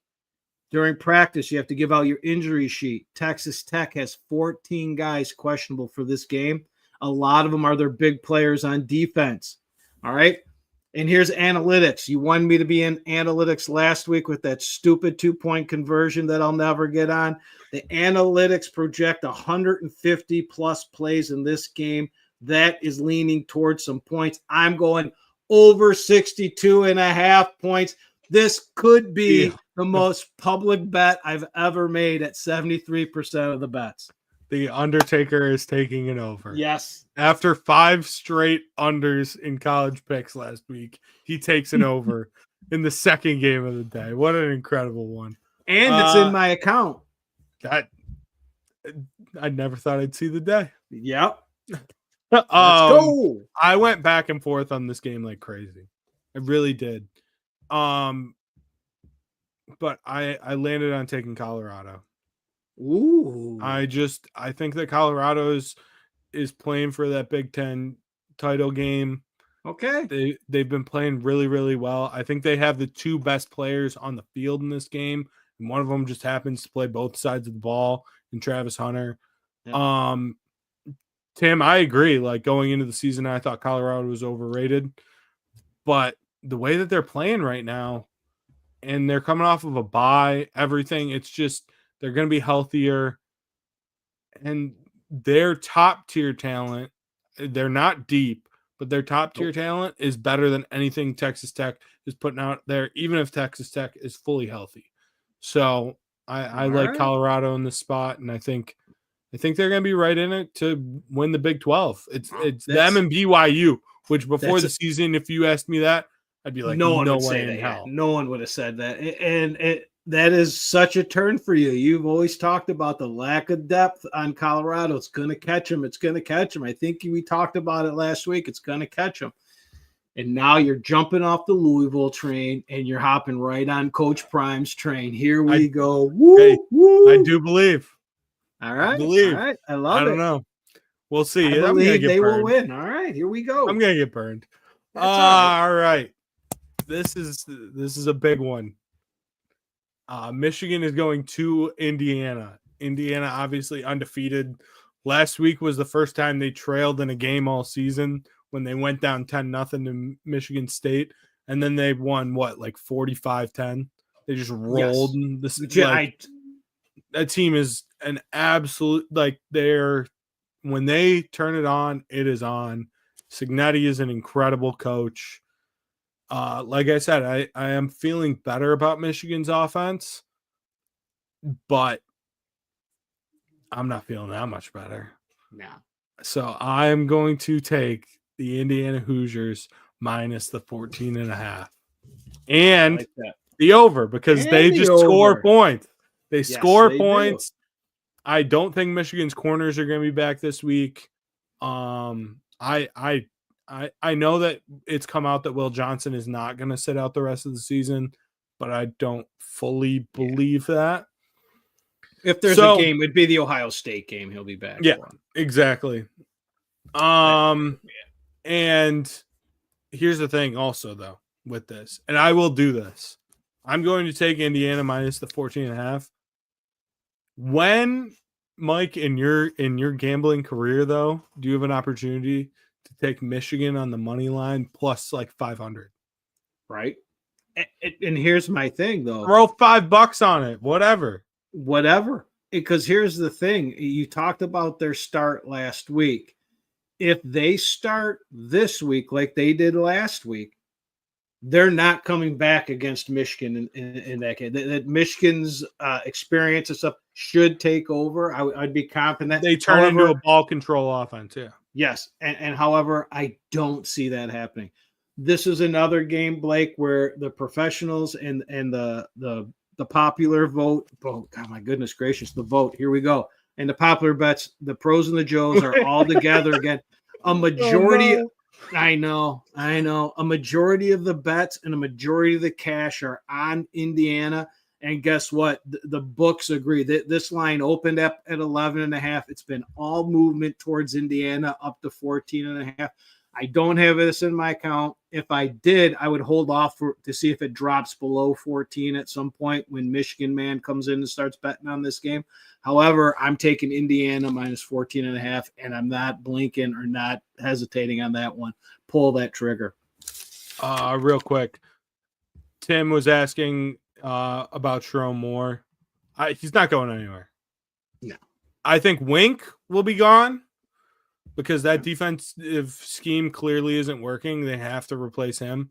during practice, you have to give out your injury sheet. Texas Tech has 14 guys questionable for this game. A lot of them are their big players on defense. All right. And here's analytics. You wanted me to be in analytics last week with that stupid 2-point conversion that I'll never get on. The analytics project 150 plus plays in this game. That is leaning towards some points. I'm going over 62.5 points. This could be the most public bet I've ever made at 73% of the bets. The Undertaker is taking it over. Yes. After 5 straight unders in college picks last week, he takes it over in the second game of the day. What an incredible one. And it's in my account. That I never thought I'd see the day. Yep. Let's go. I went back and forth on this game like crazy. I really did. But I landed on taking Colorado. Ooh. I think that Colorado is playing for that Big Ten title game. Okay. They've been playing really, really well. I think they have the 2 best players on the field in this game, and one of them just happens to play both sides of the ball in Travis Hunter. Yeah. Tim, I agree. Going into the season, I thought Colorado was overrated, but the way that they're playing right now, and they're coming off of a bye, everything, it's just they're going to be healthier, and their top tier talent, they're not deep, but their top tier talent is better than anything Texas Tech is putting out there, even if Texas Tech is fully healthy. So I like Colorado in this spot, and I think they're going to be right in it to win the Big 12. It's them and BYU, which before the season, if you asked me that, I'd be like, no one would say that. Hell. No one would have said that. And that is such a turn for you. You've always talked about the lack of depth on Colorado. It's going to catch them. It's going to catch them. I think we talked about it last week. It's going to catch them. And now you're jumping off the Louisville train and you're hopping right on Coach Prime's train. Here we go. Woo, hey, woo. I do believe. All right. All right. I love it. I don't know. We'll see. I believe they will win. All right. Here we go. I'm gonna get burned. That's all right. This is a big one. Michigan is going to Indiana. Indiana obviously undefeated. Last week was the first time they trailed in a game all season when they went down 10-0 to Michigan State, and then they won like 45-10. They just rolled. Yes. That team is an absolute when they turn it on, it is on. Signetti is an incredible coach. Like I said, I am feeling better about Michigan's offense, but I'm not feeling that much better. No. So I'm going to take the Indiana Hoosiers minus the 14.5 and the over because they just score points. They score points. I don't think Michigan's corners are going to be back this week. I know that it's come out that Will Johnson is not going to sit out the rest of the season, but I don't fully believe that. If there's a game, it'd be the Ohio State game. He'll be back. Yeah, exactly. And here's the thing also, though, with this, and I will do this. I'm going to take Indiana minus the 14.5. When, Mike, in your gambling career, though, do you have an opportunity to take Michigan on the money line plus like 500? Right. And here's my thing, though. Throw $5 on it, whatever. Because here's the thing. You talked about their start last week. If they start this week like they did last week, they're not coming back against Michigan in that game. That Michigan's experience and stuff should take over. I'd be confident they turn into a ball control offense. Yeah. Yes, and however, I don't see that happening. This is another game, Blake, where the professionals and the popular vote. Oh God, my goodness gracious, the vote. Here we go. And the popular bets, the pros and the Joes are all together again. A majority. Oh, no. I know. A majority of the bets and a majority of the cash are on Indiana. And guess what? The books agree that this line opened up at 11.5. It's been all movement towards Indiana up to 14.5. I don't have this in my account. If I did, I would hold off to see if it drops below 14 at some point when Michigan man comes in and starts betting on this game. However, I'm taking Indiana minus 14.5, and I'm not blinking or not hesitating on that one. Pull that trigger. Real quick. Tim was asking about Sherrone Moore. He's not going anywhere. No. I think Wink will be gone because that defensive scheme clearly isn't working. They have to replace him.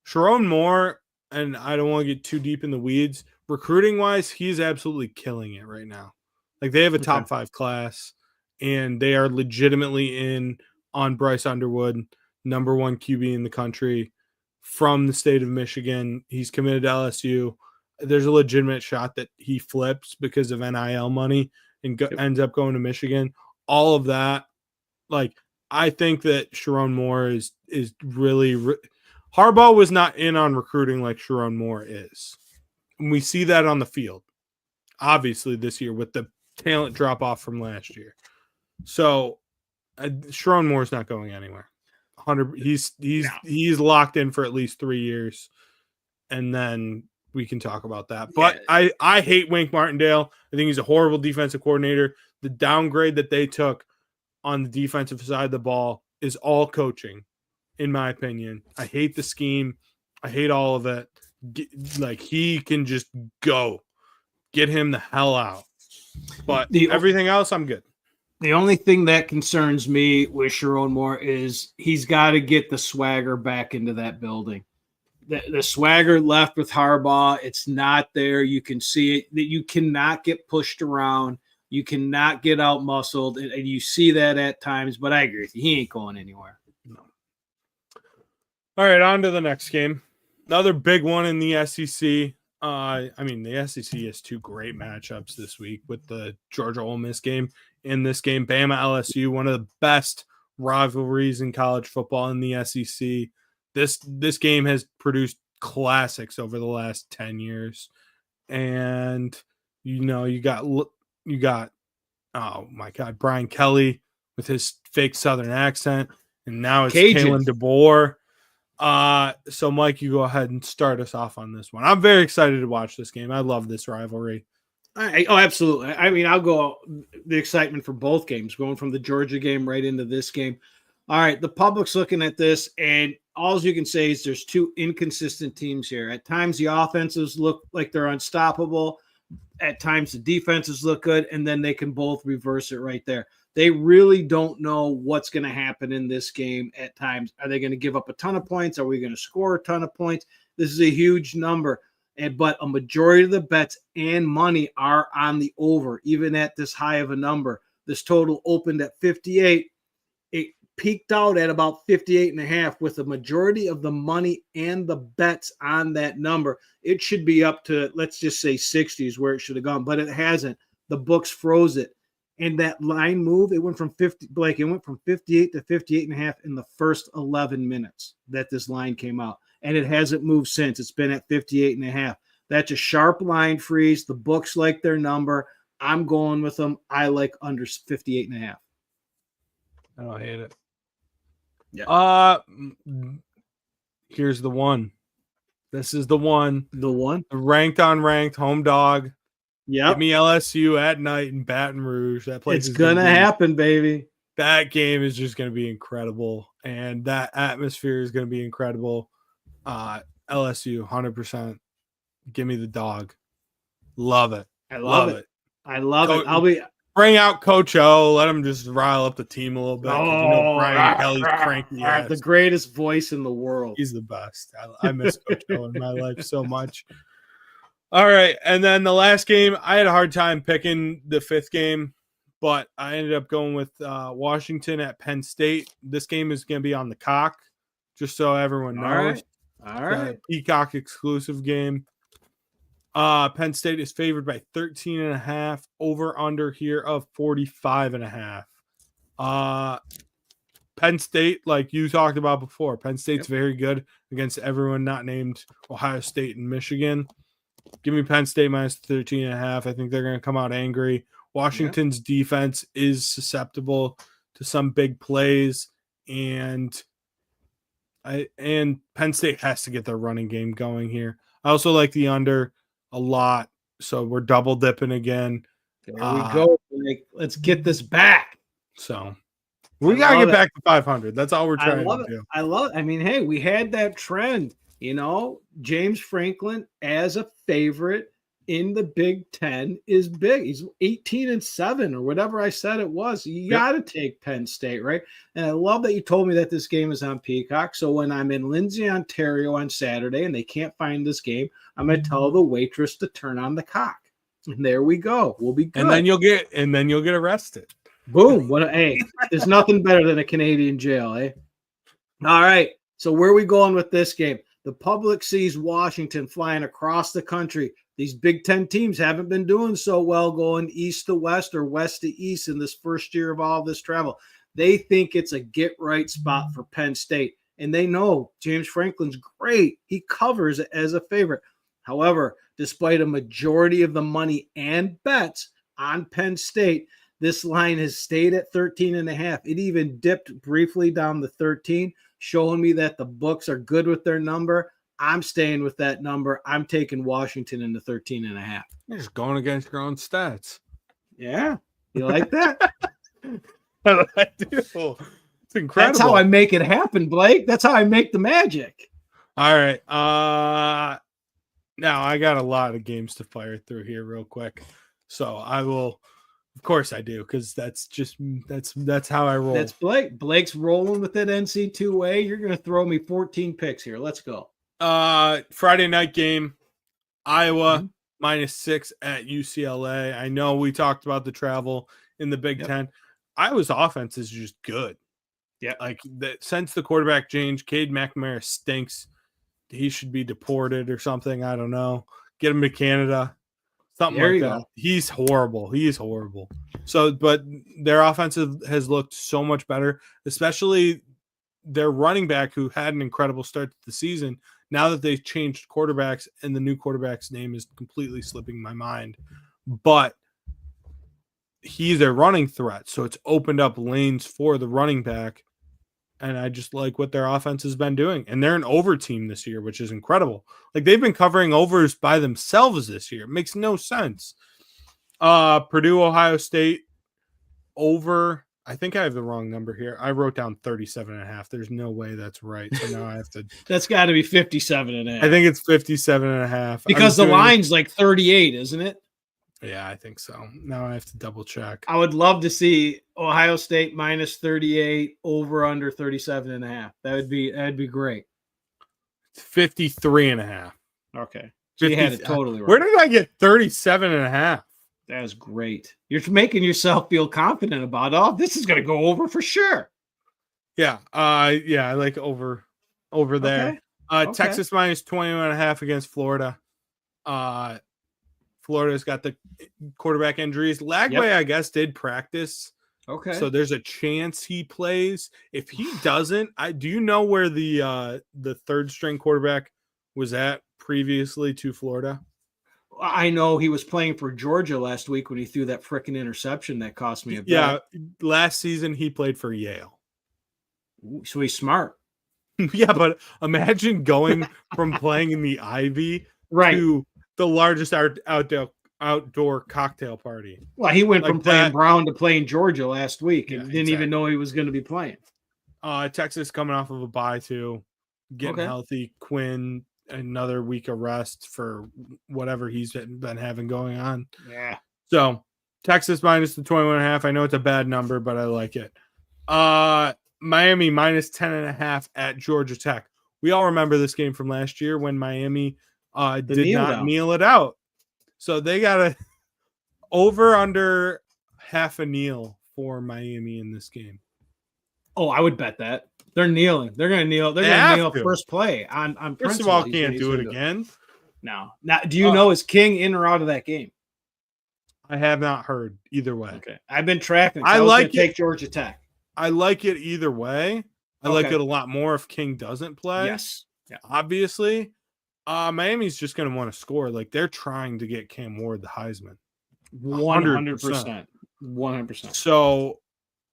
Sherrone Moore, and I don't want to get too deep in the weeds, recruiting-wise, he's absolutely killing it right now. Like, they have a top 5 class, and they are legitimately in on Bryce Underwood, number 1 QB in the country from the state of Michigan. He's committed to LSU. There's a legitimate shot that he flips because of NIL money and ends up going to Michigan. All of that. Like, I think that Sherrone Moore is really Harbaugh was not in on recruiting like Sherrone Moore is. And we see that on the field, obviously, this year with the talent drop off from last year. So Sherrone Moore is not going anywhere. He's locked in for at least 3 years, and then we can talk about that. But I hate Wink Martindale. I think he's a horrible defensive coordinator. The downgrade that they took on the defensive side of the ball is all coaching, in my opinion. I hate the scheme. I hate all of it. He can just go. Get him the hell out. But everything else, I'm good. The only thing that concerns me with Sherrone Moore is he's got to get the swagger back into that building. The swagger left with Harbaugh, it's not there. You can see it. That you cannot get pushed around. You cannot get out muscled, and you see that at times. But I agree with you. He ain't going anywhere. No. All right, on to the next game. Another big one in the SEC. The SEC has 2 great matchups this week with the Georgia Ole Miss game. In this game, Bama LSU, one of the best rivalries in college football in the SEC. This game has produced classics over the last 10 years. And you got oh my God, Brian Kelly with his fake Southern accent, and now it's Kalen DeBoer. So Mike, you go ahead and start us off on this one. I'm very excited to watch this game. I love this rivalry. Oh, absolutely. I mean, I'll go the excitement for both games, going from the Georgia game right into this game. All right, the public's looking at this, and all you can say is there's two inconsistent teams here. At times, the offenses look like they're unstoppable. At times, the defenses look good, and then they can both reverse it right there. They really don't know what's going to happen in this game at times. Are they going to give up a ton of points? Are we going to score a ton of points? This is a huge number. But a majority of the bets and money are on the over, even at this high of a number. This total opened at 58. It peaked out at about 58.5 with the majority of the money and the bets on that number. It should be up to, let's just say 60s where it should have gone, but it hasn't. The books froze it. And that line move, it went from 58 to 58.5 in the first 11 minutes that this line came out. And it hasn't moved since. It's been at 58.5. That's a sharp line freeze. The books like their number. I'm going with them. I like under 58.5. I don't hate it. Yeah. Here's the one. This is the one. The one. The ranked on ranked home dog. Yeah. Give me LSU at night in Baton Rouge. That place it's gonna happen, baby. That game is just gonna be incredible, and that atmosphere is gonna be incredible. LSU 100%. Give me the dog. Love it. I love it. I love it. I'll be bring out Coach O. Let him just rile up the team a little bit. Brian Kelly's cranky ass. The greatest voice in the world. He's the best. I miss Coach O in my life so much. All right, and then the last game, I had a hard time picking the fifth game, but I ended up going with Washington at Penn State. This game is going to be on the Cock, just so everyone knows. All right. Peacock exclusive game. Penn State is favored by 13.5. Over under here of 45.5. Penn State, like you talked about before, Penn State's very good against everyone not named Ohio State and Michigan. Give me Penn State minus 13.5. I think they're going to come out angry. Washington's defense is susceptible to some big plays, and Penn State has to get their running game going here. I also like the under a lot, so we're double dipping again. There we go. Let's get this back. So we got to get back to 500. That's all we're trying to do. I love it. I mean, hey, we had that trend. James Franklin as a favorite in the Big Ten is big. He's 18-7 or whatever I said it was. You got to take Penn State, right? And I love that you told me that this game is on Peacock. So when I'm in Lindsay, Ontario on Saturday and they can't find this game, I'm going to tell the waitress to turn on the cock. And there we go. We'll be good. And then you'll get arrested. Boom. Hey, there's nothing better than a Canadian jail, eh? All right. So where are we going with this game? The public sees Washington flying across the country. These Big Ten teams haven't been doing so well going east to west or west to east in this first year of all this travel. They think it's a get-right spot for Penn State, and they know James Franklin's great. He covers as a favorite. However, despite a majority of the money and bets on Penn State, this line has stayed at 13.5. It even dipped briefly down to 13, showing me that the books are good with their number. I'm staying with that number. I'm taking Washington into 13.5. You're just going against your own stats. Yeah. You like that? I do. It's incredible. That's how I make it happen, Blake. That's how I make the magic. All right. Now I got a lot of games to fire through here real quick. So I will, of course I do, because that's how I roll. That's Blake. Blake's rolling with that NC2A. You're going to throw me 14 picks here. Let's go. Friday night game, Iowa -6 at UCLA. I know we talked about the travel in the Big Ten. Iowa's offense is just good. Yeah. Like since the quarterback change, Cade McNamara stinks. He should be deported or something. I don't know. Get him to Canada. Something like that. Go. He's horrible. He is horrible. So, but their offensive has looked so much better, especially their running back, who had an incredible start to the season, now that they've changed quarterbacks and the new quarterback's name is completely slipping my mind, but he's a running threat. So it's opened up lanes for the running back. And I just like what their offense has been doing. And they're an over team this year, which is incredible. Like, they've been covering overs by themselves this year. It makes no sense. Purdue, Ohio State over. I think I have the wrong number here. I wrote down 37.5. There's no way that's right. So now I have to. That's got to be 57.5. I think it's 57.5. Because the line's like 38, isn't it? Yeah, I think so. Now I have to double check. I would love to see Ohio State minus 38, over under 37.5. That'd be great. 53.5. Okay. So you had it totally right. Where did I get 37.5? That is great. You're making yourself feel confident about, oh, this is going to go over for sure. Yeah. Yeah, I like over there. Okay. Texas minus 21.5 against Florida. Florida's got the quarterback injuries. Lagway, I guess, did practice. Okay. So there's a chance he plays. If he doesn't, do you know where the third string quarterback was at previously to Florida? I know he was playing for Georgia last week when he threw that freaking interception that cost me a bet. Yeah, last season he played for Yale. So he's smart. Yeah, but imagine going from playing in the Ivy to the largest outdoor cocktail party. Well, he went from playing Brown to playing Georgia last week and didn't even know he was going to be playing. Texas coming off of a bye too, getting healthy. Quinn, another week of rest for whatever he's been having going on. Yeah. So Texas minus the 21.5. I know it's a bad number, but I like it. Miami minus 10.5 at Georgia Tech. We all remember this game from last year when Miami did not kneel it out. So they got a over under half a kneel for Miami in this game. Oh, I would bet that. They're kneeling. They're going to kneel. They're going to kneel first play on First principle. of all, can't do it again. No. Now, do you know, is King in or out of that game? I have not heard either way. Okay. I've been tracking. I like it. Take Georgia Tech. I like it either way. I like it a lot more if King doesn't play. Yes. Yeah. Obviously. Miami's just going to want to score. Like, they're trying to get Cam Ward the Heisman. 100%. 100%. So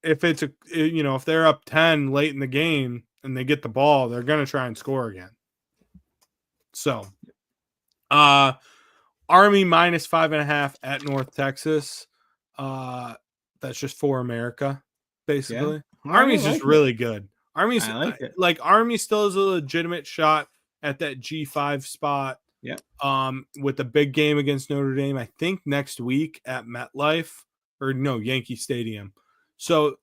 if it's if they're up 10 late in the game and they get the ball, they're going to try and score again. So, Army minus 5.5 at North Texas. That's just for America, basically. Yeah. Army's just really good. Army's Army still has a legitimate shot at that G5 spot. Yeah. With the big game against Notre Dame, I think next week at MetLife Yankee Stadium. So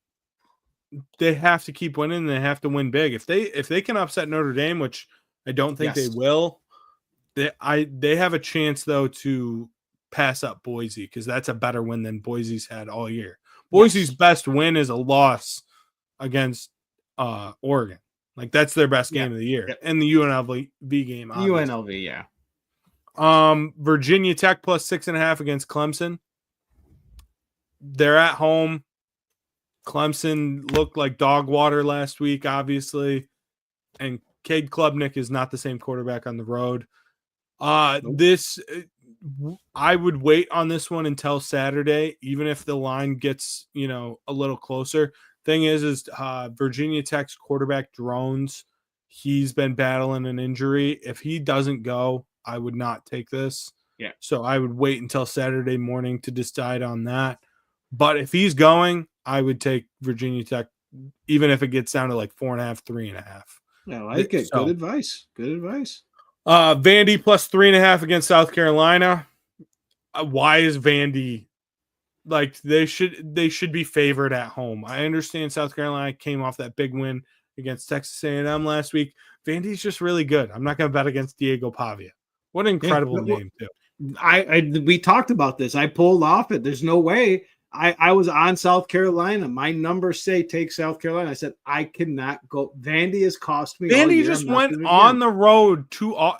they have to keep winning. They have to win big. If they can upset Notre Dame, which I don't think they will, they have a chance though to pass up Boise because that's a better win than Boise's had all year. Boise's best win is a loss against Oregon. Like, that's their best game of the year. And the UNLV game. Obviously. UNLV, yeah. Virginia Tech plus 6.5 against Clemson. They're at home. Clemson looked like dog water last week, obviously. And Cade Klubnik is not the same quarterback on the road. This, I would wait on this one until Saturday, even if the line gets, a little closer. Thing is Virginia Tech's quarterback Drones, he's been battling an injury. If he doesn't go, I would not take this. Yeah. So I would wait until Saturday morning to decide on that. But if he's going, I would take Virginia Tech, even if it gets down to like 4.5, 3.5. I like it. Good advice. Good advice. Vandy plus 3.5 against South Carolina. Why is Vandy? Like, they should be favored at home. I understand South Carolina came off that big win against Texas A&M last week. Vandy's just really good. I'm not going to bet against Diego Pavia. What an incredible name, too. We talked about this. I pulled off it. There's no way. I was on South Carolina. My numbers say take South Carolina. I said, I cannot go. Vandy has cost me. Vandy just went on the road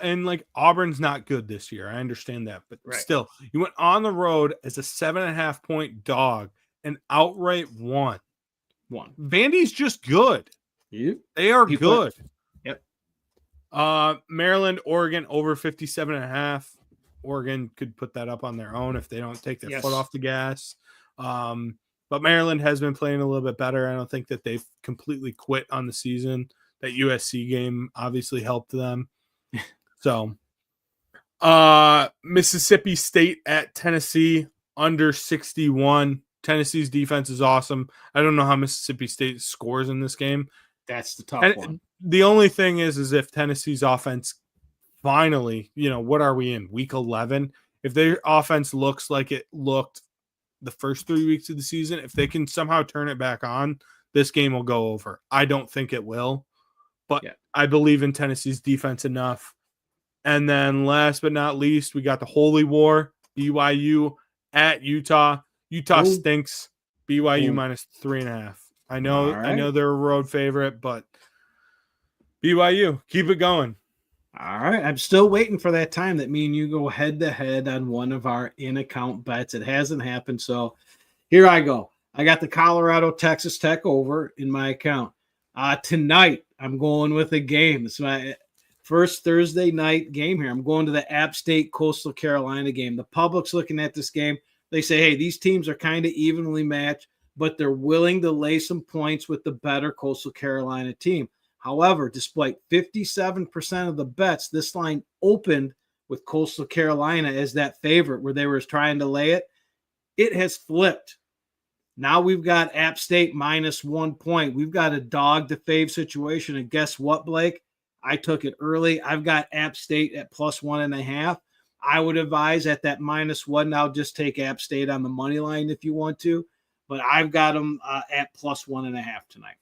and like Auburn's not good this year. I understand that, but still, you went on the road as a 7.5 point dog and outright won. Vandy's just good. They are People good. Yep. Maryland, Oregon over 57.5. Oregon could put that up on their own if they don't take their foot off the gas. But Maryland has been playing a little bit better. I don't think that they've completely quit on the season. That USC game obviously helped them. So, Mississippi State at Tennessee under 61. Tennessee's defense is awesome. I don't know how Mississippi State scores in this game. That's the tough one. The only thing is if Tennessee's offense finally, what are we in week 11? If their offense looks like it looked the first 3 weeks of the season, if they can somehow turn it back on, this game will go over. I don't think it will, but I believe in Tennessee's defense enough. And then last but not least, we got the Holy War, BYU at Utah. Utah stinks. BYU minus 3.5. I know they're a road favorite, but BYU, keep it going. All right. I'm still waiting for that time that me and you go head to head on one of our in-account bets. It hasn't happened. So here I go. I got the Colorado Texas Tech over in my account. Tonight, I'm going with a game. It's my first Thursday night game here. I'm going to the App State Coastal Carolina game. The public's looking at this game. They say, hey, these teams are kind of evenly matched, but they're willing to lay some points with the better Coastal Carolina team. However, despite 57% of the bets, this line opened with Coastal Carolina as that favorite where they were trying to lay it. It has flipped. Now we've got App State minus 1 point. We've got a dog to fave situation. And guess what, Blake? I took it early. I've got App State at plus 1.5. I would advise at that -1. Now just take App State on the money line if you want to. But I've got them at plus 1.5 tonight.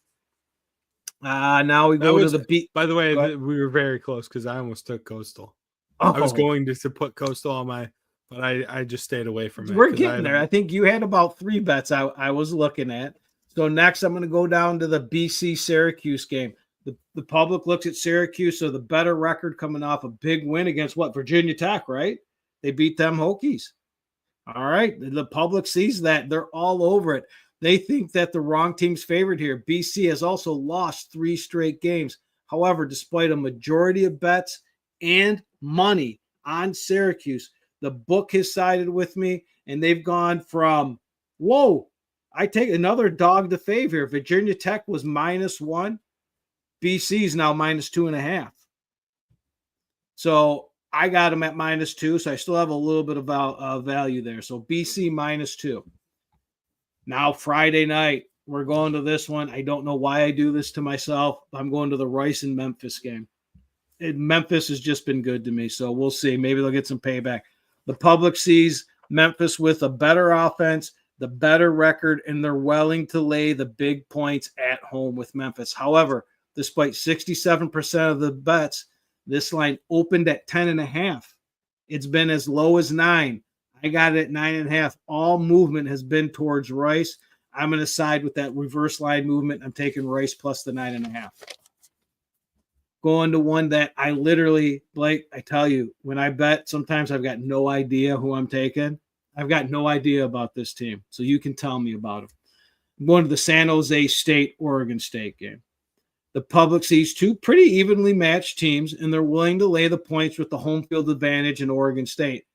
Now we go to the beat. By the way, we were very close because I almost took Coastal. I was going to put Coastal on my, but I just stayed away from it. We're getting there. I think you had about 3 bets I was looking at. So next, I'm going to go down to the BC Syracuse game. The public looks at Syracuse, so the better record coming off a big win against what? Virginia Tech, right? They beat them Hokies. All right. The public sees that. They're all over it. They think that the wrong team's favored here. BC has also lost 3 straight games. However, despite a majority of bets and money on Syracuse, the book has sided with me, and they've gone from, whoa, I take another dog to fave here. Virginia Tech was -1. BC is now -2.5. So I got them at -2, so I still have a little bit of value there. So BC -2. Now Friday night, we're going to this one. I don't know why I do this to myself. I'm going to the Rice and Memphis game. Memphis has just been good to me, so we'll see. Maybe they'll get some payback. The public sees Memphis with a better offense, the better record, and they're willing to lay the big points at home with Memphis. However, despite 67% of the bets, this line opened at 10.5. It's been as low as 9. I got it at 9.5. All movement has been towards Rice. I'm going to side with that reverse line movement. I'm taking Rice plus the 9.5. Going to one that I literally, Blake, I tell you, when I bet, sometimes I've got no idea who I'm taking. I've got no idea about this team, so you can tell me about them. I'm going to the San Jose State, Oregon State game. The public sees 2 pretty evenly matched teams, and they're willing to lay the points with the home field advantage in Oregon State.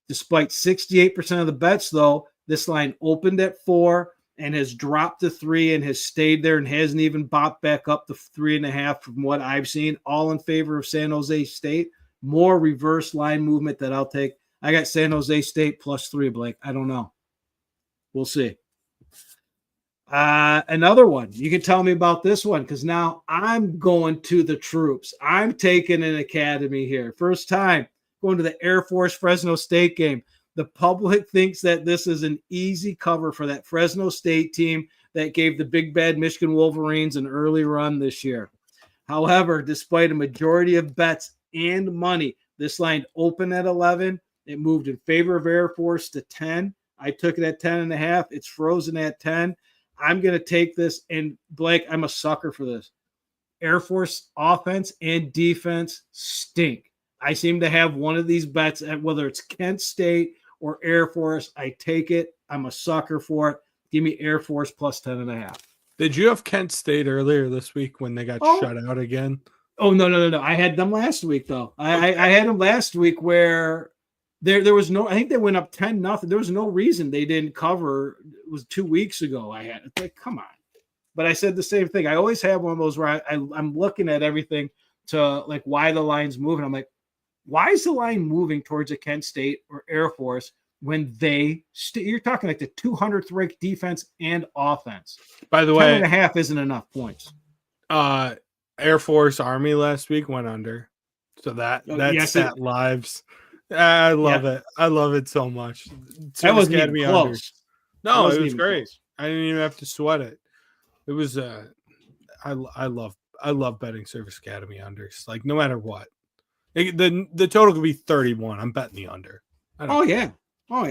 Despite 68% of the bets, though, this line opened at 4 and has dropped to 3 and has stayed there and hasn't even bopped back up to 3.5 from what I've seen, all in favor of San Jose State. More reverse line movement that I'll take. I got San Jose State +3, Blake. I don't know. We'll see. Another one. You can tell me about this one because now I'm going to the troops. I'm taking an academy here. First time going to the Air Force Fresno State game. The public thinks that this is an easy cover for that Fresno State team that gave the big bad Michigan Wolverines an early run this year. However, despite a majority of bets and money, this line opened at 11. It moved in favor of Air Force to 10. I took it at 10.5. It's frozen at 10. I'm going to take this, and Blake, I'm a sucker for this. Air Force offense and defense stink. I seem to have one of these bets, at whether it's Kent State or Air Force. I take it. I'm a sucker for it. Give me Air Force plus 10.5. Did you have Kent State earlier this week when they got shut out again? Oh, no. I had them last week, though. I had them last week where there was no – I think they went up 10-0. There was no reason they didn't cover. It was 2 weeks ago I had – like, come on. But I said the same thing. I always have one of those where I'm looking at everything to, like, why the line's moving. I'm like, why is the line moving towards a Kent State or Air Force when you're talking like the 200th ranked defense and offense? By the way, 10.5 isn't enough points. Air Force Army last week went under. So that's that lives. I love it. I love it so much. That wasn't even close. No, it was great. Close. I didn't even have to sweat it. It was I love betting Service Academy unders. Like no matter what. The total could be 31. I'm betting the under. Yeah. On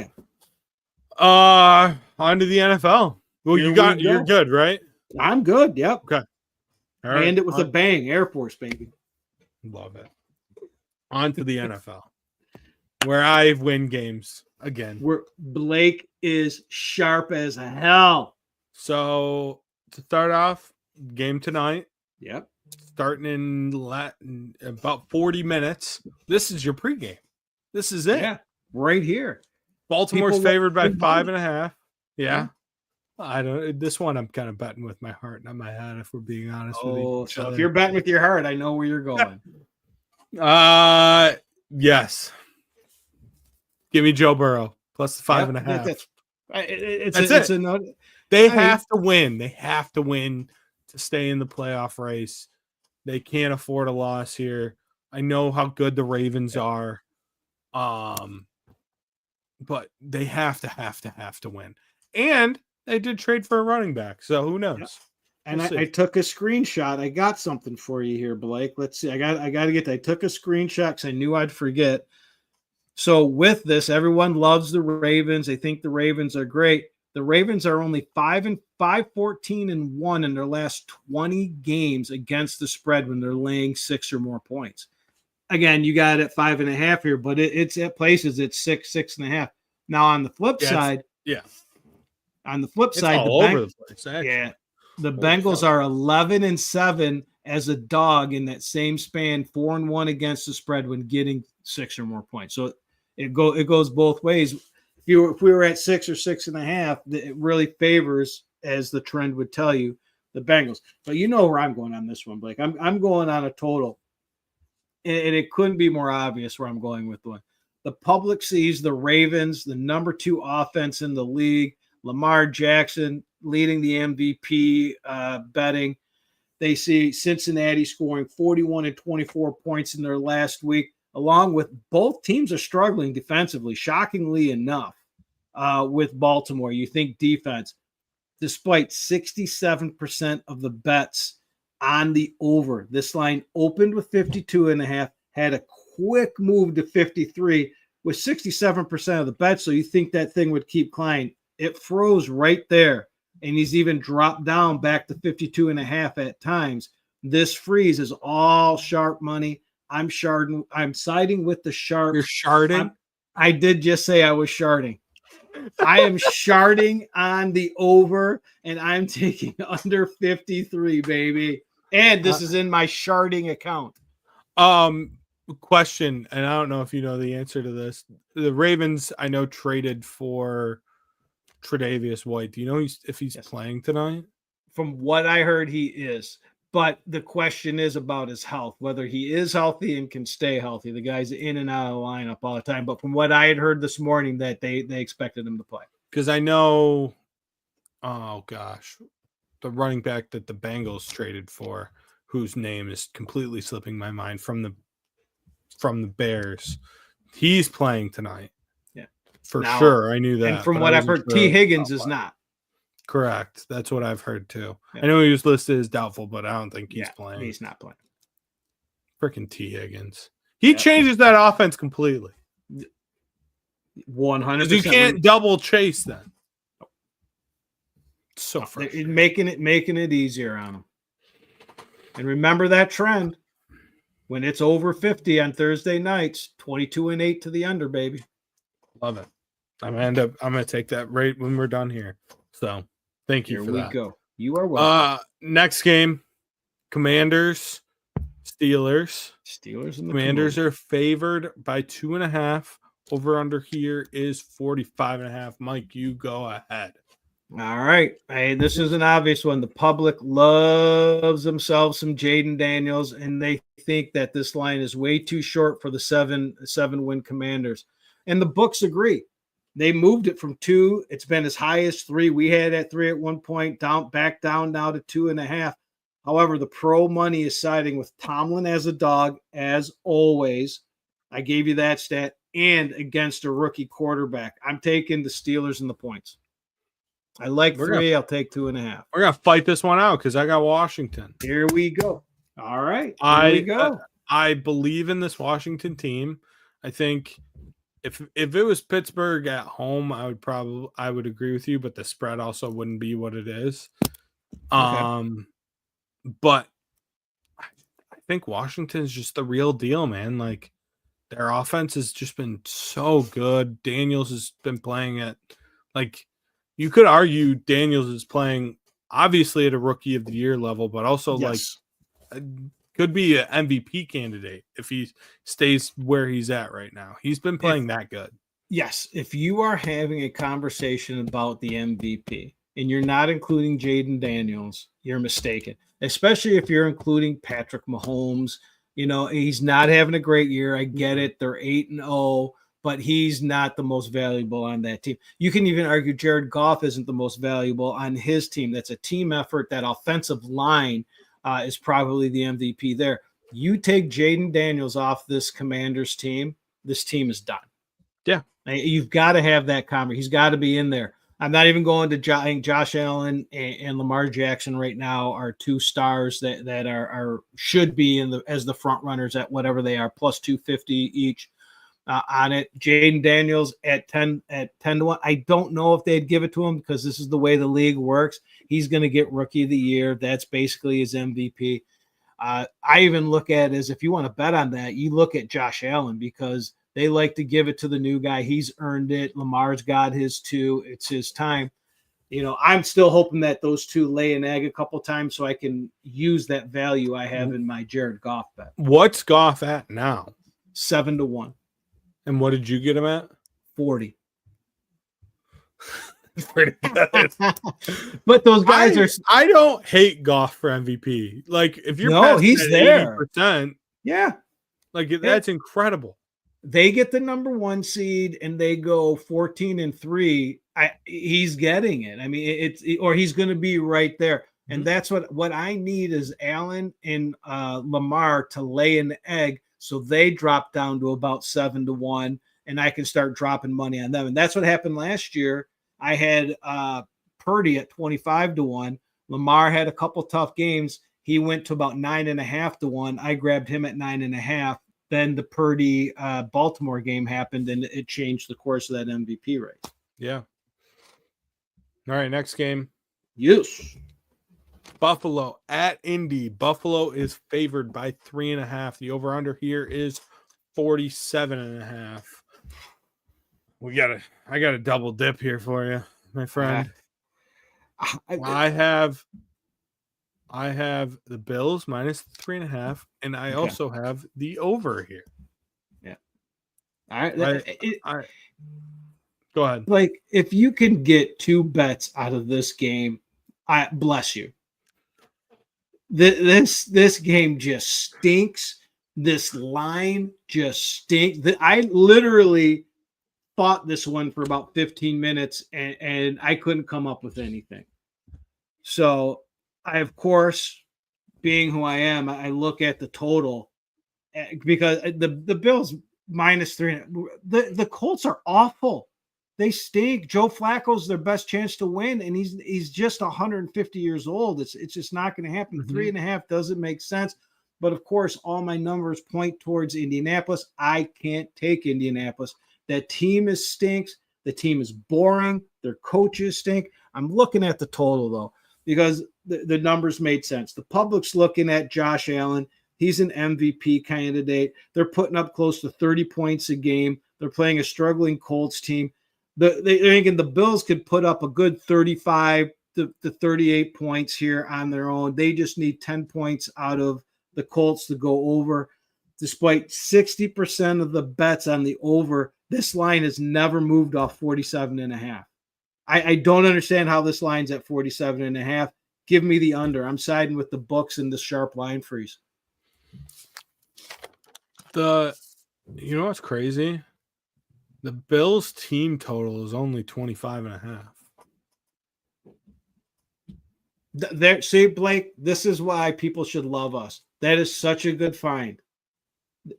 to the NFL. Well, you're good, right? I'm good. Yep. Okay. All right. And it with a bang, Air Force, baby. Love it. On to the NFL, where I win games again. Where Blake is sharp as hell. So to start off, game tonight. Yep. Starting in about 40 minutes. This is your pregame. This is it. Yeah, right here. Baltimore's favored by 5.5. Yeah. I don't. This one I'm kind of betting with my heart, not my head, if we're being honest with you. So if you're betting with your heart, I know where you're going. Yes. Give me Joe Burrow plus the 5.5. That's it. They have to win. They have to win to stay in the playoff race. They can't afford a loss here. I know how good the Ravens are. But they have to win. And they did trade for a running back, so who knows? Yeah. And I took a screenshot. I got something for you here, Blake. Let's see. I got to get that. I took a screenshot because I knew I'd forget. So with this, everyone loves the Ravens. They think the Ravens are great. The Ravens are only 14-1 in their last 20 games against the spread when they're laying 6 or more points. Again, you got it at 5.5 here, but it's at places it's 6.5. Now on the flip side, on the flip side, all over the place. Actually. Yeah, the Bengals are 11-7 as a dog in that same span, 4-1 against the spread when getting 6 or more points. So it goes both ways. If we were at 6 or 6.5, it really favors, as the trend would tell you, the Bengals. But you know where I'm going on this one, Blake. I'm going on a total, and it couldn't be more obvious where I'm going with one. The public sees the Ravens, the number 2 offense in the league, Lamar Jackson leading the MVP betting. They see Cincinnati scoring 41 and 24 points in their last week, along with both teams are struggling defensively, shockingly enough, with Baltimore. You think defense, despite 67% of the bets on the over. This line opened with 52.5, had a quick move to 53 with 67% of the bets. So you think that thing would keep climbing. It froze right there. And he's even dropped down back to 52.5 at times. This freeze is all sharp money. I'm siding with the sharp. You're sharding? I did just say I was sharding. I am sharding on the over, and I'm taking under 53, baby. And this is in my sharding account. Question, and I don't know if you know the answer to this. The Ravens, I know, traded for Tre'Davious White. Do you know if he's playing tonight? From what I heard, he is. But the question is about his health, whether he is healthy and can stay healthy. The guy's in and out of the lineup all the time. But from what I had heard this morning, that they expected him to play. Because I know, oh gosh, the running back that the Bengals traded for, whose name is completely slipping my mind, from the Bears, he's playing tonight. Yeah, for sure. I knew that. And from what I've heard, T. Higgins is not. Correct. That's what I've heard too. Yeah. I know he was listed as doubtful, but I don't think he's playing. He's not playing. Freaking T. Higgins. He changes that offense completely. 100%. You can't double chase then. So frustrating. Making it easier on him. And remember that trend. When it's over 50 on Thursday nights, 22-8 to the under, baby. Love it. I'm gonna take that right when we're done here. So thank you for that. Here we go. You are welcome. Next game, Commanders, Steelers. Steelers and the Commanders are favored by 2.5. Over under here is 45.5. Mike, you go ahead. All right. Hey, this is an obvious one. The public loves themselves some Jaden Daniels, and they think that this line is way too short for the seven win Commanders. And the books agree. They moved it from 2. It's been as high as 3. We had at 3 at one point, back down now to 2.5. However, the pro money is siding with Tomlin as a dog, as always. I gave you that stat, and against a rookie quarterback. I'm taking the Steelers and the points. I like 3. I'll take 2.5. We're gonna fight this one out because I got Washington. Here we go. All right. Here we go. I believe in this Washington team. I think if it was Pittsburgh at home, I would agree with you, but the spread also wouldn't be what it is. Okay. But I think Washington's just the real deal, man. Like, their offense has just been so good. Daniels has been playing at, like, you could argue Daniels is playing obviously at a rookie of the year level, but also like could be an MVP candidate if he stays where he's at right now. He's been playing that good. Yes. If you are having a conversation about the MVP and you're not including Jaden Daniels, you're mistaken, especially if you're including Patrick Mahomes. You know, he's not having a great year. I get it. They're 8-0. But he's not the most valuable on that team. You can even argue Jared Goff isn't the most valuable on his team. That's a team effort. That offensive line is probably the MVP there. You take Jaden Daniels off this Commanders team, this team is done. Yeah. You've got to have that conversation. He's got to be in there. I'm not even going to I think Josh Allen and Lamar Jackson right now are 2 stars that are should be as the front runners at whatever they are, plus 250 each. On it. Jaden Daniels at 10 to 1. I don't know if they'd give it to him because this is the way the league works. He's going to get rookie of the year. That's basically his MVP. I even look at it as, if you want to bet on that, you look at Josh Allen because they like to give it to the new guy. He's earned it. Lamar's got his too. It's his time. You know, I'm still hoping that those 2 lay an egg a couple times so I can use that value I have in my Jared Goff bet. What's Goff at now? 7 to 1. And what did you get him at? 40. Pretty good. But those guys I don't hate Goff for MVP. Like, if you're he's there. 80%, yeah. Like, that's incredible. They get the number 1 seed and they go 14-3. He's getting it. I mean, or he's going to be right there. And that's what I need is Allen and Lamar to lay an egg. So they drop down to about 7 to 1, and I can start dropping money on them. And that's what happened last year. I had Purdy at 25 to 1. Lamar had a couple tough games. He went to about 9.5 to 1. I grabbed him at 9.5. Then the Purdy Baltimore game happened, and it changed the course of that MVP race. Yeah. All right, next game. Yes. Buffalo at Indy. Buffalo is favored by 3.5. The over-under here is 47.5. I got a double dip here for you, my friend. I have the Bills minus 3.5, and I also have the over here. Yeah. All right. Go ahead. Like, if you can get 2 bets out of this game, I bless you. This game just stinks. This line just stinks. I literally fought this one for about 15 minutes and I couldn't come up with anything. So I, of course, being who I am, I look at the total because the Bills minus 3. The Colts are awful. They stink. Joe Flacco's their best chance to win, and he's just 150 years old. It's just not going to happen. 3.5 doesn't make sense. But of course, all my numbers point towards Indianapolis. I can't take Indianapolis. That team stinks. The team is boring. Their coaches stink. I'm looking at the total though, because the numbers made sense. The public's looking at Josh Allen. He's an MVP candidate. They're putting up close to 30 points a game. They're playing a struggling Colts team. They're thinking the Bills could put up a good 35, the 38 points here on their own. They just need 10 points out of the Colts to go over. Despite 60% of the bets on the over, this line has never moved off 47.5. I don't understand how this line's at 47.5. Give me the under. I'm siding with the books and the sharp line freeze. You know what's crazy? The Bills team total is only 25.5. See, Blake, this is why people should love us. That is such a good find.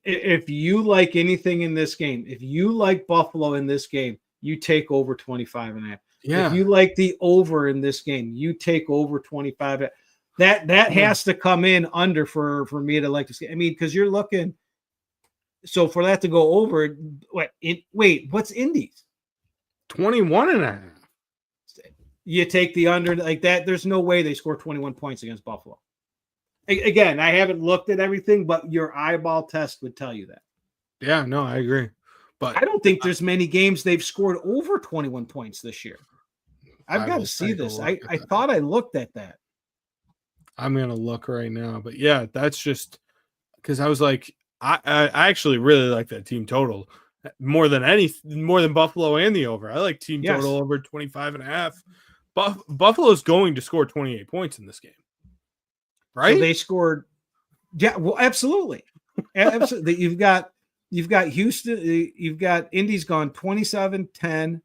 If you like anything in this game, if you like Buffalo in this game, you take over 25.5. Yeah. If you like the over in this game, you take over 25. That has to come in under for me to like to see. I mean, because you're looking. So for that to go over, what's Indy's? 21.5. You take the under like that. There's no way they score 21 points against Buffalo. Again, I haven't looked at everything, but your eyeball test would tell you that. Yeah, no, I agree. But I don't think there's many games they've scored over 21 points this year. I've got to see this. I thought I looked at that. I'm going to look right now. But yeah, that's just because I was like, I actually really like that team total more than Buffalo and the over. I like team total over 25.5. Buffalo's going to score 28 points in this game. Right? So they scored. Yeah, well, absolutely. Absolutely. You've got Houston, you've got Indy's gone 27, 10,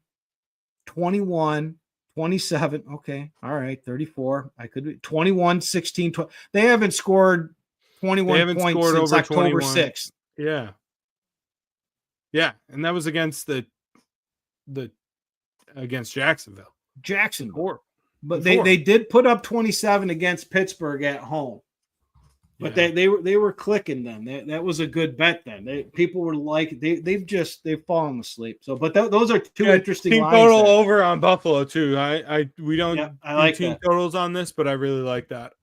21, 27. Okay. All right. 34. I could be 21, 16, 20. They haven't scored 21 points since October 6th. Yeah. Yeah. And that was against against Jacksonville. But they did put up 27 against Pittsburgh at home. But they were clicking then. That was a good bet then. People were like they've fallen asleep. So, but those are two interesting team lines total there. over on Buffalo too. We don't I like team that. totals on this, but I really like that.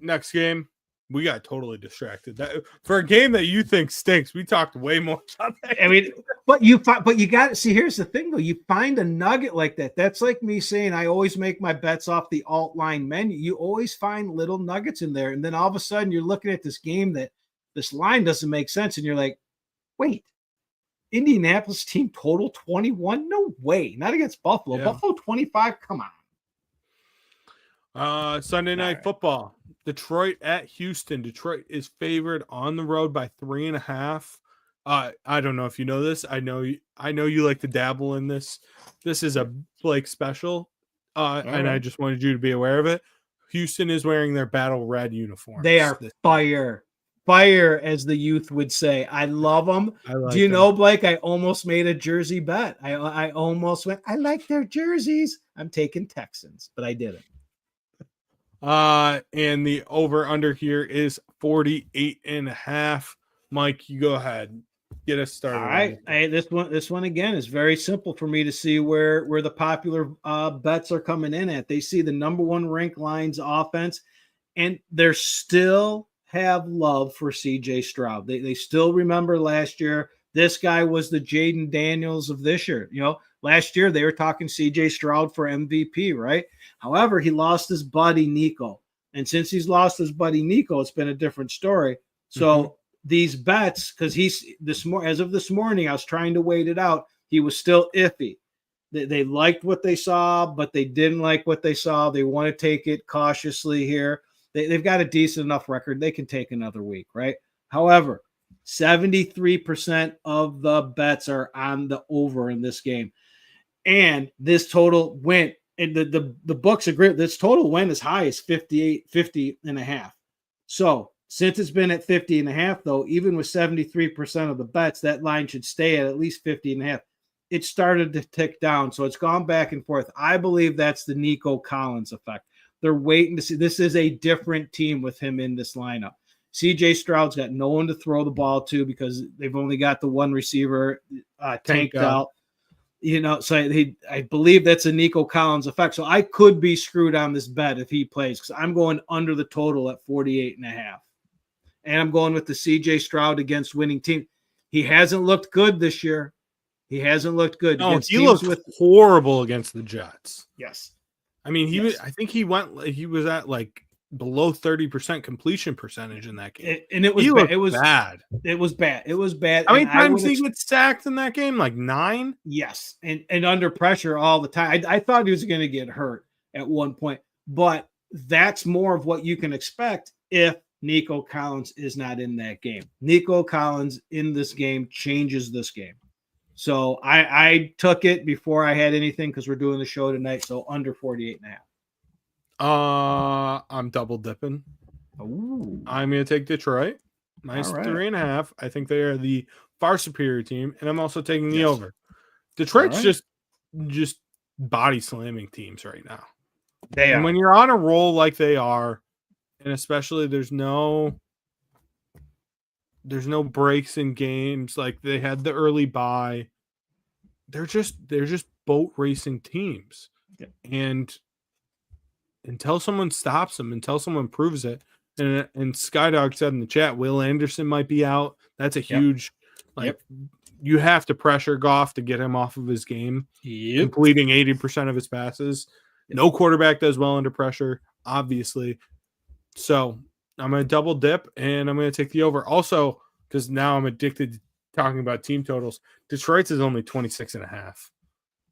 Next game, we got totally distracted. That for a game that you think stinks, we talked way more about that. I mean, but you got to see. Here's the thing, though. You find a nugget like that. That's like me saying I always make my bets off the alt line menu. You always find little nuggets in there, and then all of a sudden you're looking at this game that this line doesn't make sense, and you're like, wait, Indianapolis team total 21? No way, not against Buffalo. Yeah. Buffalo 25. Come on. Sunday night football. Detroit at Houston. Detroit is favored on the road by 3.5. I don't know if you know this. I know you like to dabble in this. This is a Blake special, and I just wanted you to be aware of it. Houston is wearing their battle red uniforms. They are fire, as the youth would say. I love them. Do you know, Blake? I almost made a jersey bet. I almost went. I like their jerseys. I'm taking Texans, but I didn't. And the over under here is 48.5. Mike, you go ahead. Get us started. All right. This one again is very simple for me to see where the popular bets are coming in at. They see the number one ranked Lions offense, and they still have love for CJ Stroud. They still remember last year. This guy was the Jaden Daniels of this year. You know, last year they were talking CJ Stroud for MVP, right? However, he lost his buddy Nico. And since he's lost his buddy Nico, it's been a different story. So these bets, because as of this morning, I was trying to wait it out. He was still iffy. They liked what they saw, but they didn't like what they saw. They want to take it cautiously here. They've got a decent enough record. They can take another week, right? However, 73% of the bets are on the over in this game. And this total went, and the books agree, this total went as high as 50.5. So since it's been at 50.5, though, even with 73% of the bets, that line should stay at least 50.5. It started to tick down, so it's gone back and forth. I believe that's the Nico Collins effect. They're waiting to see. This is a different team with him in this lineup. CJ Stroud's got no one to throw the ball to because they've only got the one receiver tanked out. You know, so I believe that's a Nico Collins effect. So I could be screwed on this bet if he plays because I'm going under the total at 48.5. And I'm going with the CJ Stroud against winning team. He hasn't looked good this year. He hasn't looked good. No, he looked horrible against the Jets. Yes. I mean, Yes. I think he was at like below 30% completion percentage in that game. And it was He bad. looked It was bad. It was bad. It was bad. How many And I times would did he get sacked in that game? Like 9? yes, and under pressure all the time. I thought he was going to get hurt at one point, but that's more of what you can expect if Nico Collins is not in that game. Nico Collins in this game changes this game. So I took it before I had anything because we're doing the show tonight. So under 48.5. I'm double dipping. Ooh. I'm going to take Detroit minus All right. 3.5. I think they are the far superior team, and I'm also taking the Yes. over. Detroit's All right. just body slamming teams right now. They And are. when you're on a roll like they are, and especially there's no breaks in games, like they had the early bye. They're just boat racing teams. Yeah. And until someone stops them, until someone proves it, and Skydog said in the chat, Will Anderson might be out. That's a huge you have to pressure Goff to get him off of his game. Completing 80% of his passes. No quarterback does well under pressure, obviously. So I'm going to double dip, and I'm going to take the over. Also, because now I'm addicted to talking about team totals, Detroit's is only 26.5.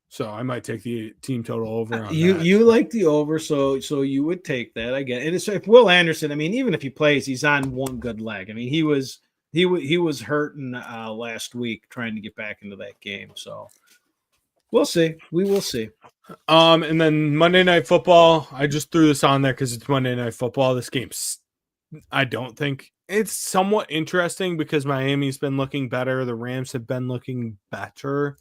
So I might take the team total over on that. You like the over, so you would take that. I get it. And it's, if Will Anderson, I mean, even if he plays, he's on one good leg. I mean, he was hurting last week trying to get back into that game. So we'll see. We will see. And then Monday Night Football. I just threw this on there because it's Monday Night Football. This game's, I don't think it's somewhat interesting because Miami's been looking better. The Rams have been looking better.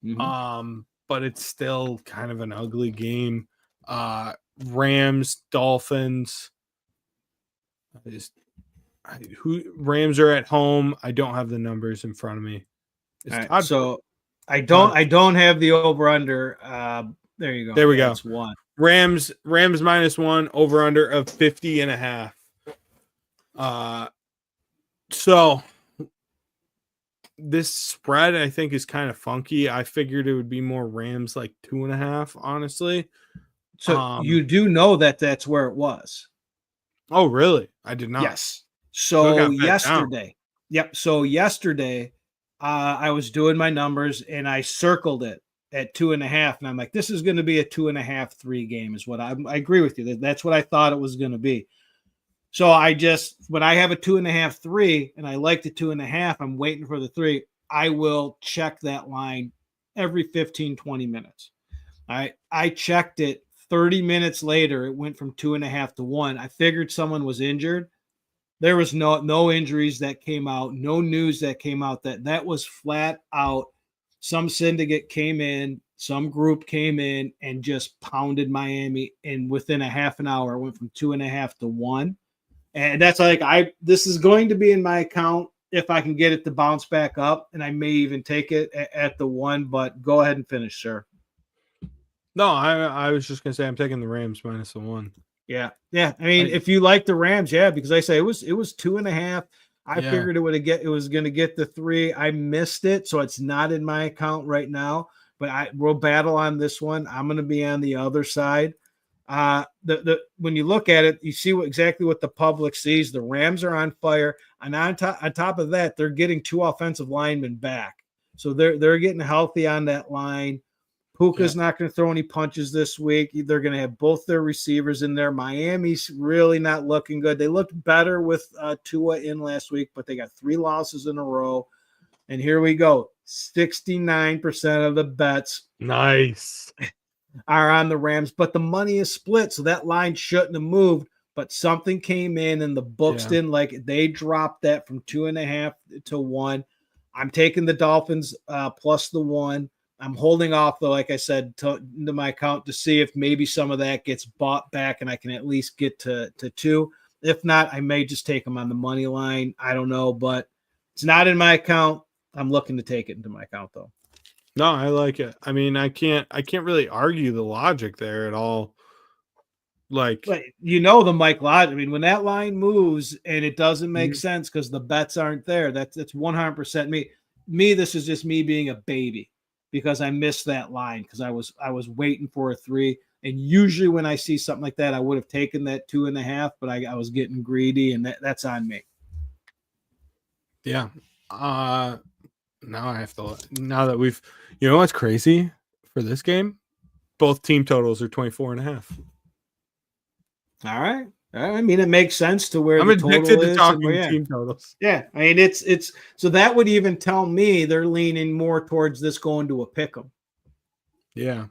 Mm-hmm. But it's still kind of an ugly game. Rams, Dolphins. Rams are at home. I don't have the numbers in front of me. Right, so I don't have the over under. There you go. There we go. That's one. Rams -1, over under of 50.5. So this spread I think is kind of funky. I figured it would be more Rams like 2.5, honestly. So you do know that that's where it was. Oh, really? I did not. Yes. So yesterday, So yesterday, I was doing my numbers and I circled it at 2.5, and I'm like, this is going to be a 2.5, 3 game is what I agree with you. That's what I thought it was going to be. So when I have a 2.5, 3, and I like the 2.5, I'm waiting for the 3. I will check that line every 15, 20 minutes. I checked it 30 minutes later. It went from 2.5 to 1. I figured someone was injured. There was no injuries that came out, no news that came out. That was flat out. Some syndicate came in, some group came in and just pounded Miami. And within a half an hour, it went from 2.5 to 1. And that's like, this is going to be in my account if I can get it to bounce back up. And I may even take it at the 1, but go ahead and finish, sir. No, I was just going to say I'm taking the Rams -1. Yeah. I mean, if you like the Rams, because I say it was 2.5. I figured it was going to get the 3. I missed it, so it's not in my account right now. But we'll battle on this one. I'm going to be on the other side. When you look at it, you see exactly what the public sees. The Rams are on fire, and on top of that, they're getting 2 offensive linemen back, so they're getting healthy on that line. Puka's not going to throw any punches this week. They're going to have both their receivers in there. Miami's really not looking good. They looked better with Tua in last week, but they got 3 losses in a row. And here we go. 69% of the bets are on the Rams, but the money is split, so that line shouldn't have moved. But something came in, and the books didn't like it. They dropped that from 2.5 to 1. I'm taking the Dolphins plus the 1. I'm holding off, though, like I said, to my account to see if maybe some of that gets bought back and I can at least get to 2. If not, I may just take them on the money line. I don't know, but it's not in my account. I'm looking to take it into my account, though. No, I like it. I mean, I can't really argue the logic there at all. Like, but the Mike logic. I mean, when that line moves and it doesn't make sense because the bets aren't there, that's 100% me. This is just me being a baby because I missed that line because I was waiting for a 3. And usually when I see something like that, I would have taken that 2.5, but I was getting greedy, and that's on me. Yeah. Now I have to. Now that we've, what's crazy for this game? Both team totals are 24.5. All right. I mean, it makes sense to where I'm the addicted total to is. talking team totals. Yeah, I mean, it's so that would even tell me they're leaning more towards this going to a pick 'em. Yeah.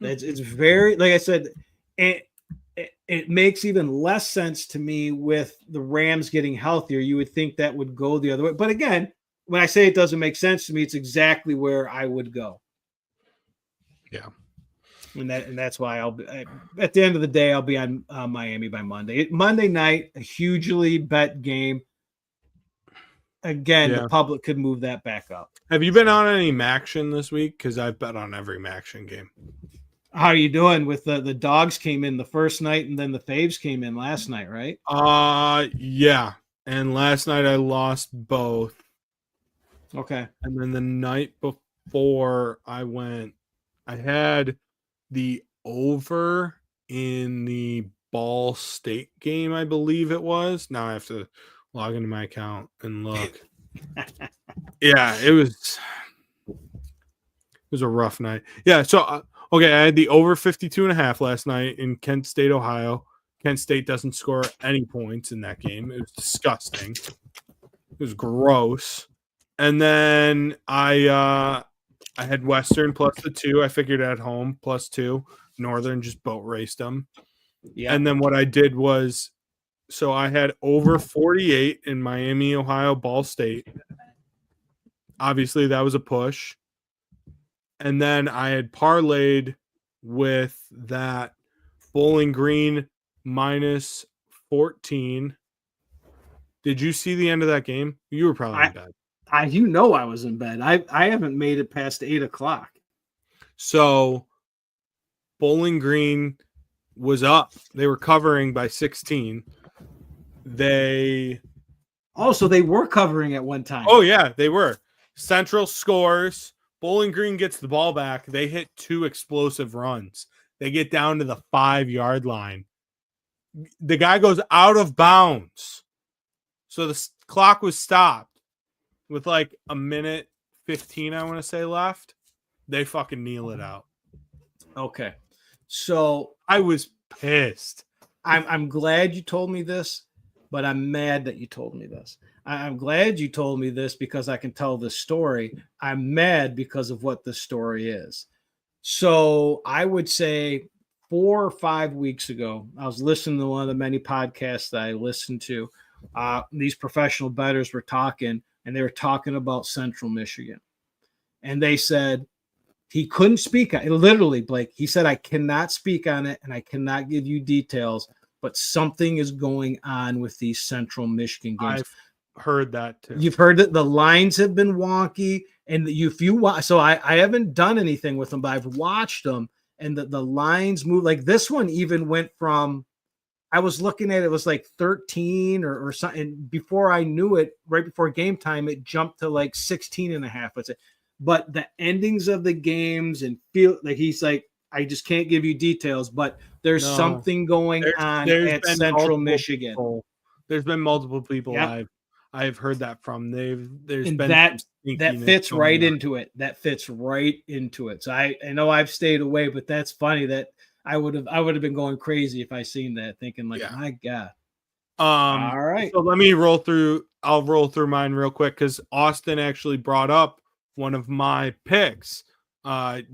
It's very, like I said, it makes even less sense to me with the Rams getting healthier. You would think that would go the other way, but again, when I say it doesn't make sense to me, it's exactly where I would go. Yeah. And that's why at the end of the day, I'll be on Miami by Monday. Monday night, a hugely bet game. Again, the public could move that back up. Have you been on any Maction this week? Because I've bet on every Maction game. How are you doing with the dogs came in the first night and then the faves came in last night, right? Yeah. And last night I lost both. Okay. And then the night before I had the over in the Ball State game, I believe it was. Now I have to log into my account and look. Yeah, it was a rough night. Yeah, so okay, I had the over 52.5 last night in Kent State, Ohio. Kent State doesn't score any points in that game. It was disgusting. It was gross. And then I had Western plus the 2. I figured at home plus 2. Northern just boat raced them. Yeah. And then what I did was, so I had over 48 in Miami, Ohio, Ball State. Obviously, that was a push. And then I had parlayed with that Bowling Green minus 14. Did you see the end of that game? You were probably in bed. I was in bed. I haven't made it past 8 o'clock. So Bowling Green was up. They were covering by 16. So they were covering at one time. Oh, yeah, they were. Central scores. Bowling Green gets the ball back. They hit 2 explosive runs. They get down to the 5-yard line. The guy goes out of bounds. So the clock was stopped with like a minute 15, I want to say, left. They fucking kneel it out. Okay. So I was pissed. I'm glad you told me this, but I'm mad that you told me this. I'm glad you told me this because I can tell this story. I'm mad because of what the story is. So I would say 4 or 5 weeks ago, I was listening to one of the many podcasts that I listened to. These professional bettors were talking, and they were talking about Central Michigan. And they said he couldn't speak on it. Literally, Blake, he said, I cannot speak on it, and I cannot give you details, but something is going on with these Central Michigan games. I've heard that too. You've heard that the lines have been wonky, and if you watch, so I haven't done anything with them, but I've watched them, and the lines move. Like this one even went from, I was looking at it was like 13 or something. And before I knew it, right before game time, it jumped to like 16.5. Let's say. But the endings of the games and feel like he's like, I just can't give you details, but there's something going on at Central Michigan. There's been multiple people I've heard that from. There's been that fits right into it. That fits right into it. So I know I've stayed away, but that's funny that I would have been going crazy if I seen that, thinking like, my God. All right. So let me roll through. I'll roll through mine real quick because Austin actually brought up one of my picks,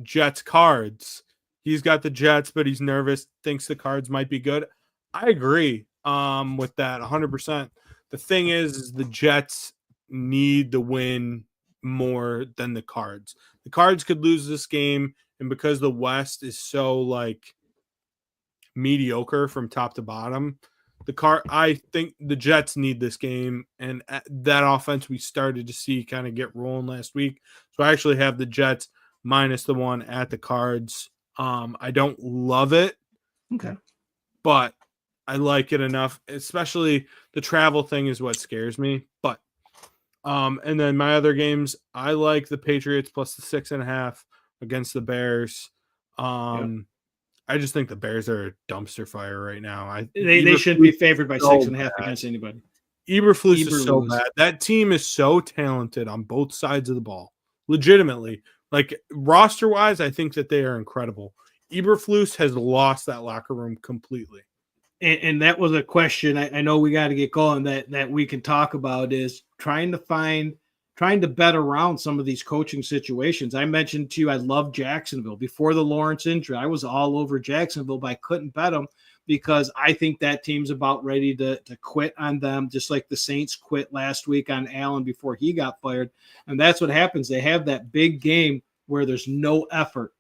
Jets Cards. He's got the Jets, but he's nervous, thinks the Cards might be good. I agree with that 100%. The thing is the Jets need the win more than the Cards. The Cards could lose this game, and because the West is so like mediocre from top to bottom, I think the Jets need this game, and that offense we started to see kind of get rolling last week. So I actually have the Jets minus the 1 at the Cards. I don't love it, okay, but I like it enough. Especially the travel thing is what scares me. But and then my other games, I like the Patriots plus the 6.5 against the Bears. I just think the Bears are a dumpster fire right now. They shouldn't be favored by 6.5 against anybody. Eberflus is so bad. That team is so talented on both sides of the ball. Legitimately. Like roster-wise, I think that they are incredible. Eberflus has lost that locker room completely. And that was a question I know we got to get going that we can talk about is trying to bet around some of these coaching situations. I mentioned to you, I love Jacksonville. Before the Lawrence injury, I was all over Jacksonville, but I couldn't bet them because I think that team's about ready to quit on them, just like the Saints quit last week on Allen before he got fired. And that's what happens. They have that big game where there's no effort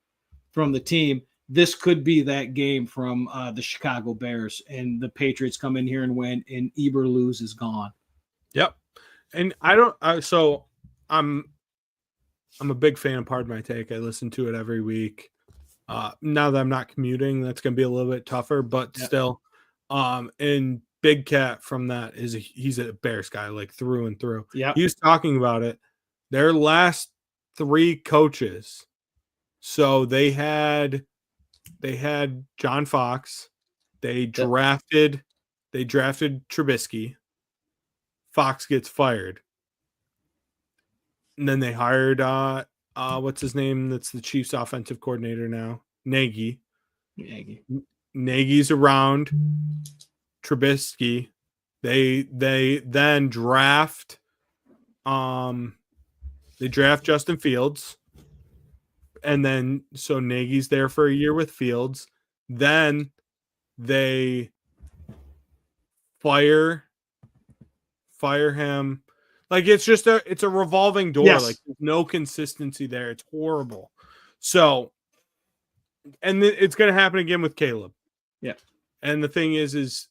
from the team. This could be that game from the Chicago Bears, and the Patriots come in here and win, and Eberflus is gone. Yep. And I'm a big fan of Pardon My Take. I listen to it every week. Now that I'm not commuting, that's going to be a little bit tougher, but still. And Big Cat from that he's a Bears guy, like through and through. Yeah. He was talking about it. Their last 3 coaches. So they had John Fox. They drafted Trubisky. Fox gets fired. And then they hired what's his name? That's the Chiefs offensive coordinator now. Nagy. Nagy's around Trubisky. They then draft Justin Fields. And then so Nagy's there for a year with Fields. Then they fire him. Like it's a revolving door. Yes. Like there's no consistency there. It's horrible. So, and then it's going to happen again with Caleb. Yeah. And the thing is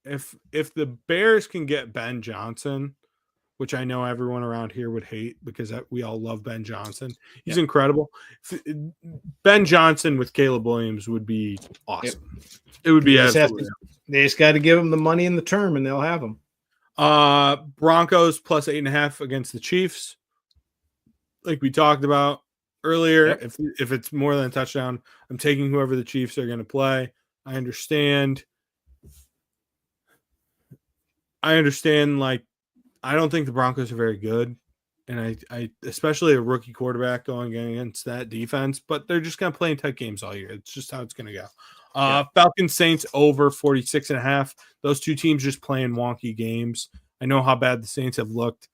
if the Bears can get Ben Johnson, which I know everyone around here would hate because we all love Ben Johnson. He's incredible. Ben Johnson with Caleb Williams would be awesome. Yep. It would be absolutely. They just got to give him the money in the term, and they'll have him. Broncos plus 8.5 against the Chiefs. Like we talked about earlier, if it's more than a touchdown, I'm taking whoever the Chiefs are going to play. I understand. Like, I don't think the Broncos are very good. And I especially a rookie quarterback going against that defense, but they're just going to play in tight games all year. It's just how it's going to go. Falcons Saints over 46.5. Those two teams just playing wonky games. I know how bad the Saints have looked.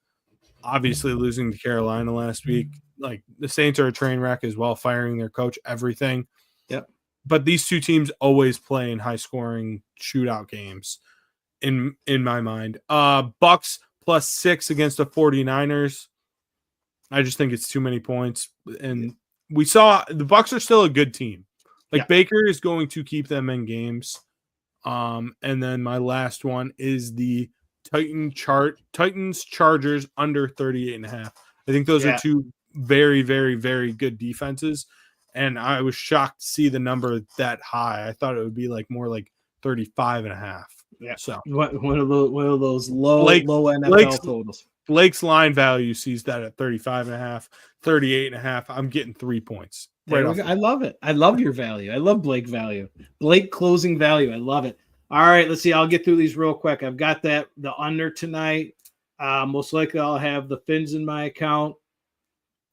Obviously losing to Carolina last week. Like the Saints are a train wreck as well, firing their coach, everything. Yep. But these two teams always play in high scoring shootout games in my mind. Bucks plus 6 against the 49ers. I just think it's too many points. And we saw the Bucks are still a good team. Like Baker is going to keep them in games. And then my last one is the Titans Chargers under 38.5. I think those are two very, very, very good defenses. And I was shocked to see the number that high. I thought it would be like more like 35.5. Yeah. So one of those low NFL totals. Blake's line value sees that at 35.5, 38.5. I'm getting 3 points. I love it. I love your value. I love Blake value. Blake closing value. I love it. All right, let's see. I'll get through these real quick. I've got the under tonight. Most likely I'll have the Fins in my account.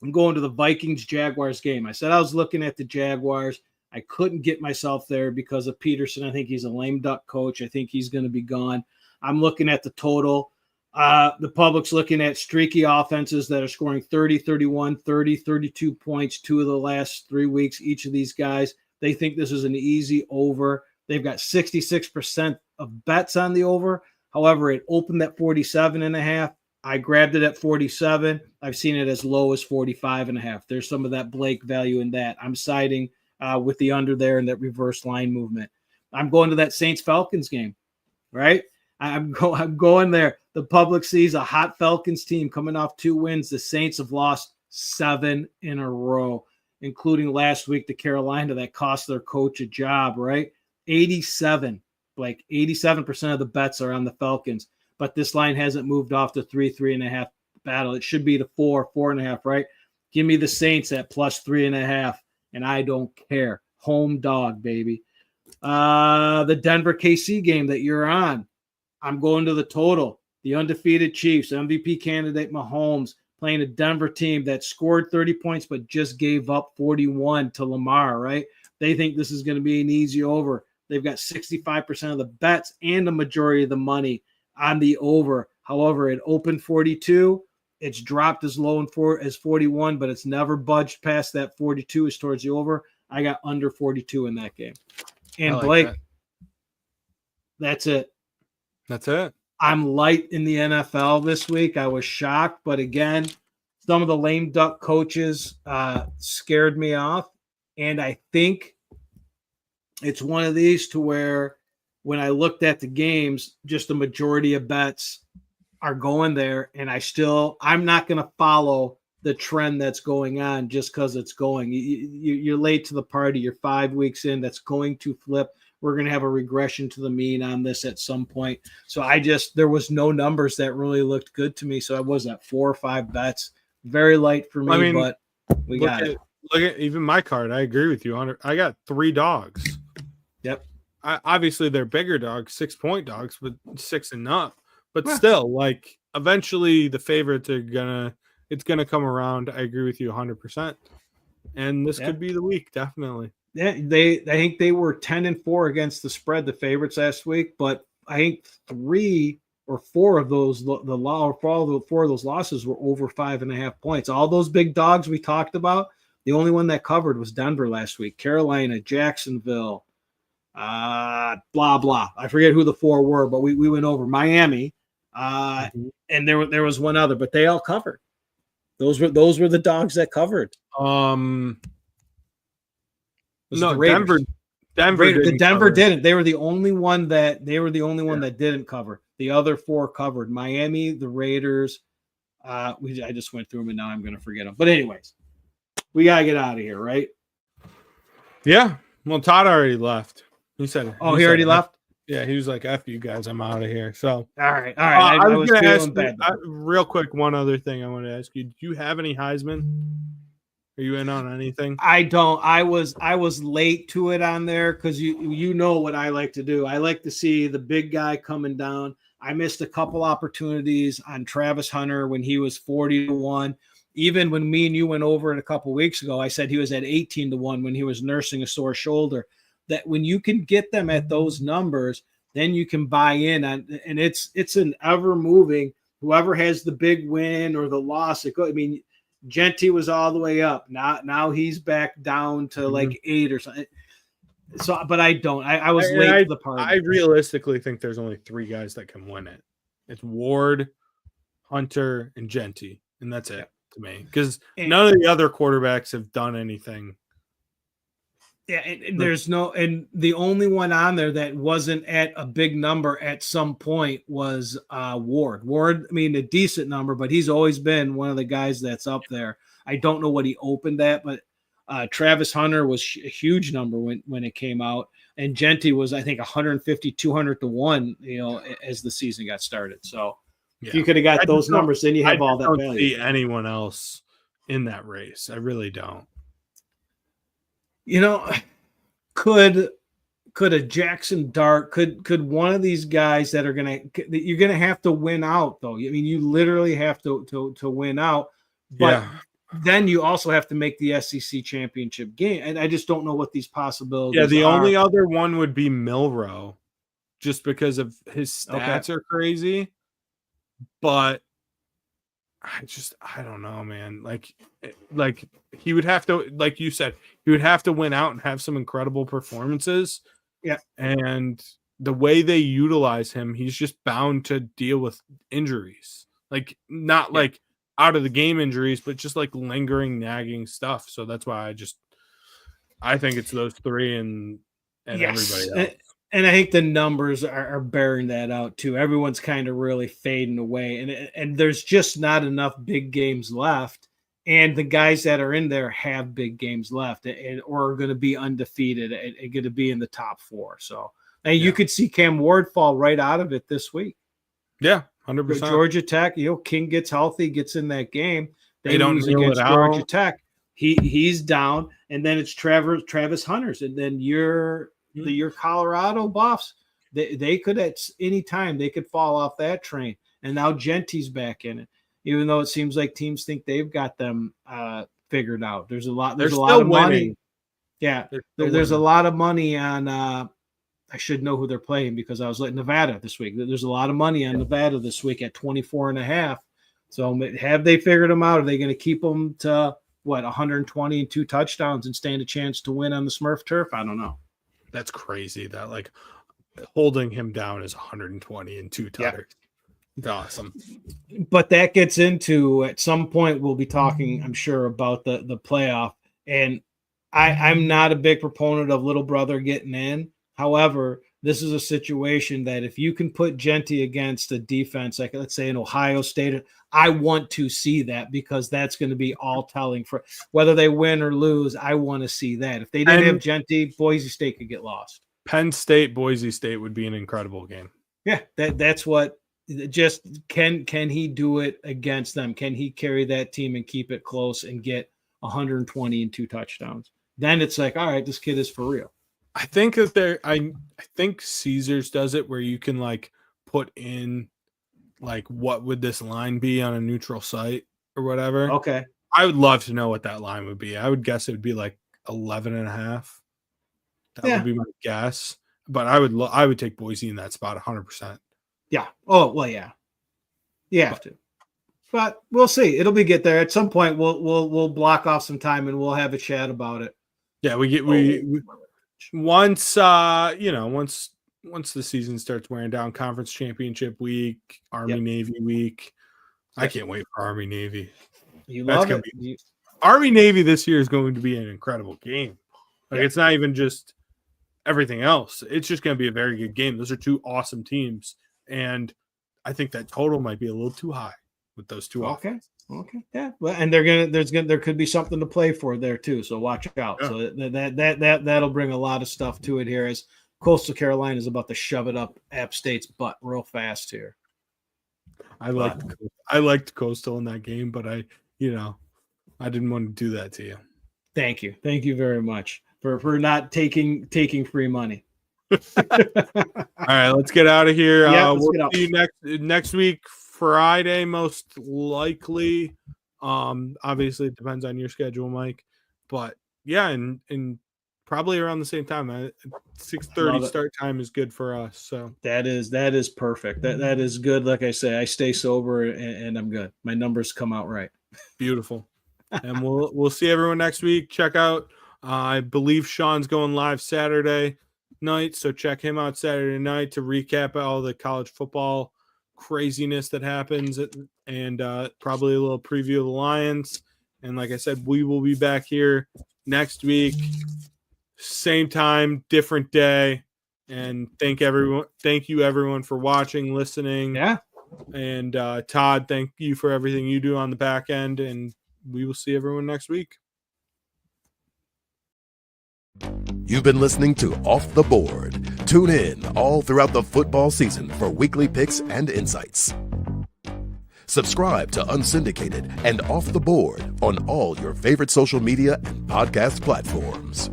I'm going to the Vikings-Jaguars game. I said I was looking at the Jaguars. I couldn't get myself there because of Peterson. I think he's a lame duck coach. I think he's going to be gone. I'm looking at the total. The public's looking at streaky offenses that are scoring 30, 31, 30, 32 points 2 of the last 3 weeks. Each of these guys, they think this is an easy over. They've got 66% of bets on the over. However, it opened at 47.5. I grabbed it at 47. I've seen it as low as 45.5. There's some of that Blake value in that. I'm siding with the under there and that reverse line movement. I'm going to that Saints-Falcons game, right? I'm going there. The public sees a hot Falcons team coming off 2 wins. The Saints have lost 7 in a row, including last week to Carolina that cost their coach a job, right? 87 of the bets are on the Falcons, but this line hasn't moved off the 3.5 battle. It should be the 4.5, right? Give me the Saints at plus 3.5. and I don't care. Home dog, baby. The Denver KC game that you're on, I'm going to the total. The undefeated Chiefs, MVP candidate Mahomes, playing a Denver team that scored 30 points but just gave up 41 to Lamar, right? They think this is going to be an easy over. They've got 65% of the bets and the majority of the money on the over. However, it opened 42. It's dropped as low as 41, but it's never budged past that 42 is towards the over. I got under 42 in that game. And like Blake, that's it. That's it. I'm light in the NFL this week. I was shocked, but again, some of the lame duck coaches scared me off. And I think it's one of these to where when I looked at the games, just the majority of bets are going there. And I'm not going to follow the trend that's going on just because it's going. You're late to the party. You're 5 weeks in. That's going to flip. We're going to have a regression to the mean on this at some point. So there was no numbers that really looked good to me. So I was at 4 or 5 bets. Very light for me, but we got it. Look at even my card. I agree with you. I got 3 dogs. Yep. Obviously, they're bigger dogs, 6-point dogs, but 6 and up. But still, like, eventually the favorites it's gonna come around. I agree with you 100%. And this could be the week, definitely. Yeah, I think they were 10-4 against the spread, the favorites last week, but I think 3 or 4 of those, 4 of those losses were over 5.5 points. All those big dogs we talked about, the only one that covered was Denver last week. Carolina, Jacksonville, blah blah. I forget who the 4 were, but we went over Miami, and there was one other, but they all covered. Those were the dogs that covered. No, Denver didn't. They were the only one that that didn't cover. The other 4 covered. Miami, the Raiders. I just went through them and now I'm going to forget them. But anyways, we gotta get out of here, right? Yeah. Well, Todd already left. He said. Oh, he already left. Yeah, he was like, "F you guys, I'm out of here." So, all right. I was going to ask bad. Real quick, one other thing I want to ask you: do you have any Heisman? Are you in on anything? I don't. I was late to it on there because you know what I like to do. I like to see the big guy coming down. I missed a couple opportunities on Travis Hunter when he was 40-1. Even when me and you went over it a couple weeks ago, I said he was at 18-1 when he was nursing a sore shoulder. That when you can get them at those numbers, then you can buy in on, and it's an ever moving. Whoever has the big win or the loss, Genty was all the way up. Now he's back down to like 8 or something. So, but I don't. I was late to the party. I realistically think there's only 3 guys that can win it. It's Ward, Hunter, and Genty, and that's it to me. Because none of the other quarterbacks have done anything. Yeah, and there's no, and the only one on there that wasn't at a big number at some point was Ward. Ward, a decent number, but he's always been one of the guys that's up there. I don't know what he opened at, but Travis Hunter was a huge number when it came out, and Genty was, I think, 150, 200-1, as the season got started. So if you could have got those numbers, then you have all that value. I don't see anyone else in that race. I really don't. Could a Jackson Dart, could one of these guys that you're gonna have to win out though. You literally have to win out, but then you also have to make the SEC championship game. And I just don't know what these possibilities are. The only other one would be Milroe, just because of his stats are crazy. But I don't know, man. Like he would have to, like you said, he would have to win out and have some incredible performances. Yeah. And the way they utilize him, he's just bound to deal with injuries. Like not like out of the game injuries, but just like lingering, nagging stuff. So that's why I think it's those 3 and everybody else. And I think the numbers are bearing that out too. Everyone's kind of really fading away, and there's just not enough big games left. And the guys that are in there have big games left, or are going to be undefeated and going to be in the top 4. So, you could see Cam Ward fall right out of it this week. Yeah, 100%. Georgia Tech, King gets healthy, gets in that game. They don't lose kneel against it Georgia out. Tech. he's down, and then it's Travis Hunters, and then your Colorado Buffs. They could at any time they could fall off that train, and now Genty's back in it. Even though it seems like teams think they've got them figured out, there's a lot of money. Yeah, there's a lot of money on. I should know who they're playing because I was like Nevada this week. There's a lot of money on Nevada this week at 24.5. So have they figured them out? Are they going to keep them to 120 and 2 touchdowns and stand a chance to win on the Smurf turf? I don't know. That's crazy. That like holding him down is 120 and 2 touchdowns. It's awesome. But that gets into at some point we'll be talking, I'm sure, about the playoff. And I'm not a big proponent of little brother getting in. However, this is a situation that if you can put Genty against a defense, like let's say in Ohio State, I want to see that because that's going to be all telling for whether they win or lose. I want to see that. If they didn't have Genty, Boise State could get lost. Penn State, Boise State would be an incredible game. Yeah, that's what. Just can he do it against them? Can he carry that team and keep it close and get 120 and 2 touchdowns? Then it's like, all right, this kid is for real. I think that I think Caesars does it where you can like put in like what would this line be on a neutral site or whatever. Okay. I would love to know what that line would be. I would guess it would be like 11.5. That would be my guess. But I would take Boise in that spot 100%. Yeah. Oh, well, yeah. You have to. But we'll see. It'll be get there. At some point we'll block off some time and we'll have a chat about it. Yeah, once the season starts wearing down, conference championship week, Army Navy week. I can't wait for Army Navy. You love it. Army Navy this year is going to be an incredible game. Like it's not even just everything else. It's just going to be a very good game. Those are 2 awesome teams, and I think that total might be a little too high with those 2 offenses. Okay. Yeah. Well, and there could be something to play for there too. So watch out. Yeah. So that'll bring a lot of stuff to it here as Coastal Carolina is about to shove it up App State's butt real fast here. I liked Coastal in that game, but I didn't want to do that to you. Thank you. Thank you very much for not taking free money. All right, let's get out of here. We'll see you next week. Friday, most likely. Obviously, it depends on your schedule, Mike. But yeah, and probably around the same time. 6:30 start time is good for us. So that is perfect. That is good. Like I say, I stay sober and I'm good. My numbers come out right. Beautiful. And we'll see everyone next week. Check out. I believe Sean's going live Saturday night, so check him out Saturday night to recap all the college football craziness that happens and probably a little preview of the Lions. And like I said, we will be back here next week, same time, different day. And thank you everyone for watching, listening. Yeah. And Todd, thank you for everything you do on the back end, and we will see everyone next week. You've been listening to Off the Board. Tune in all throughout the football season for weekly picks and insights. Subscribe to Unsyndicated and Off the Board on all your favorite social media and podcast platforms.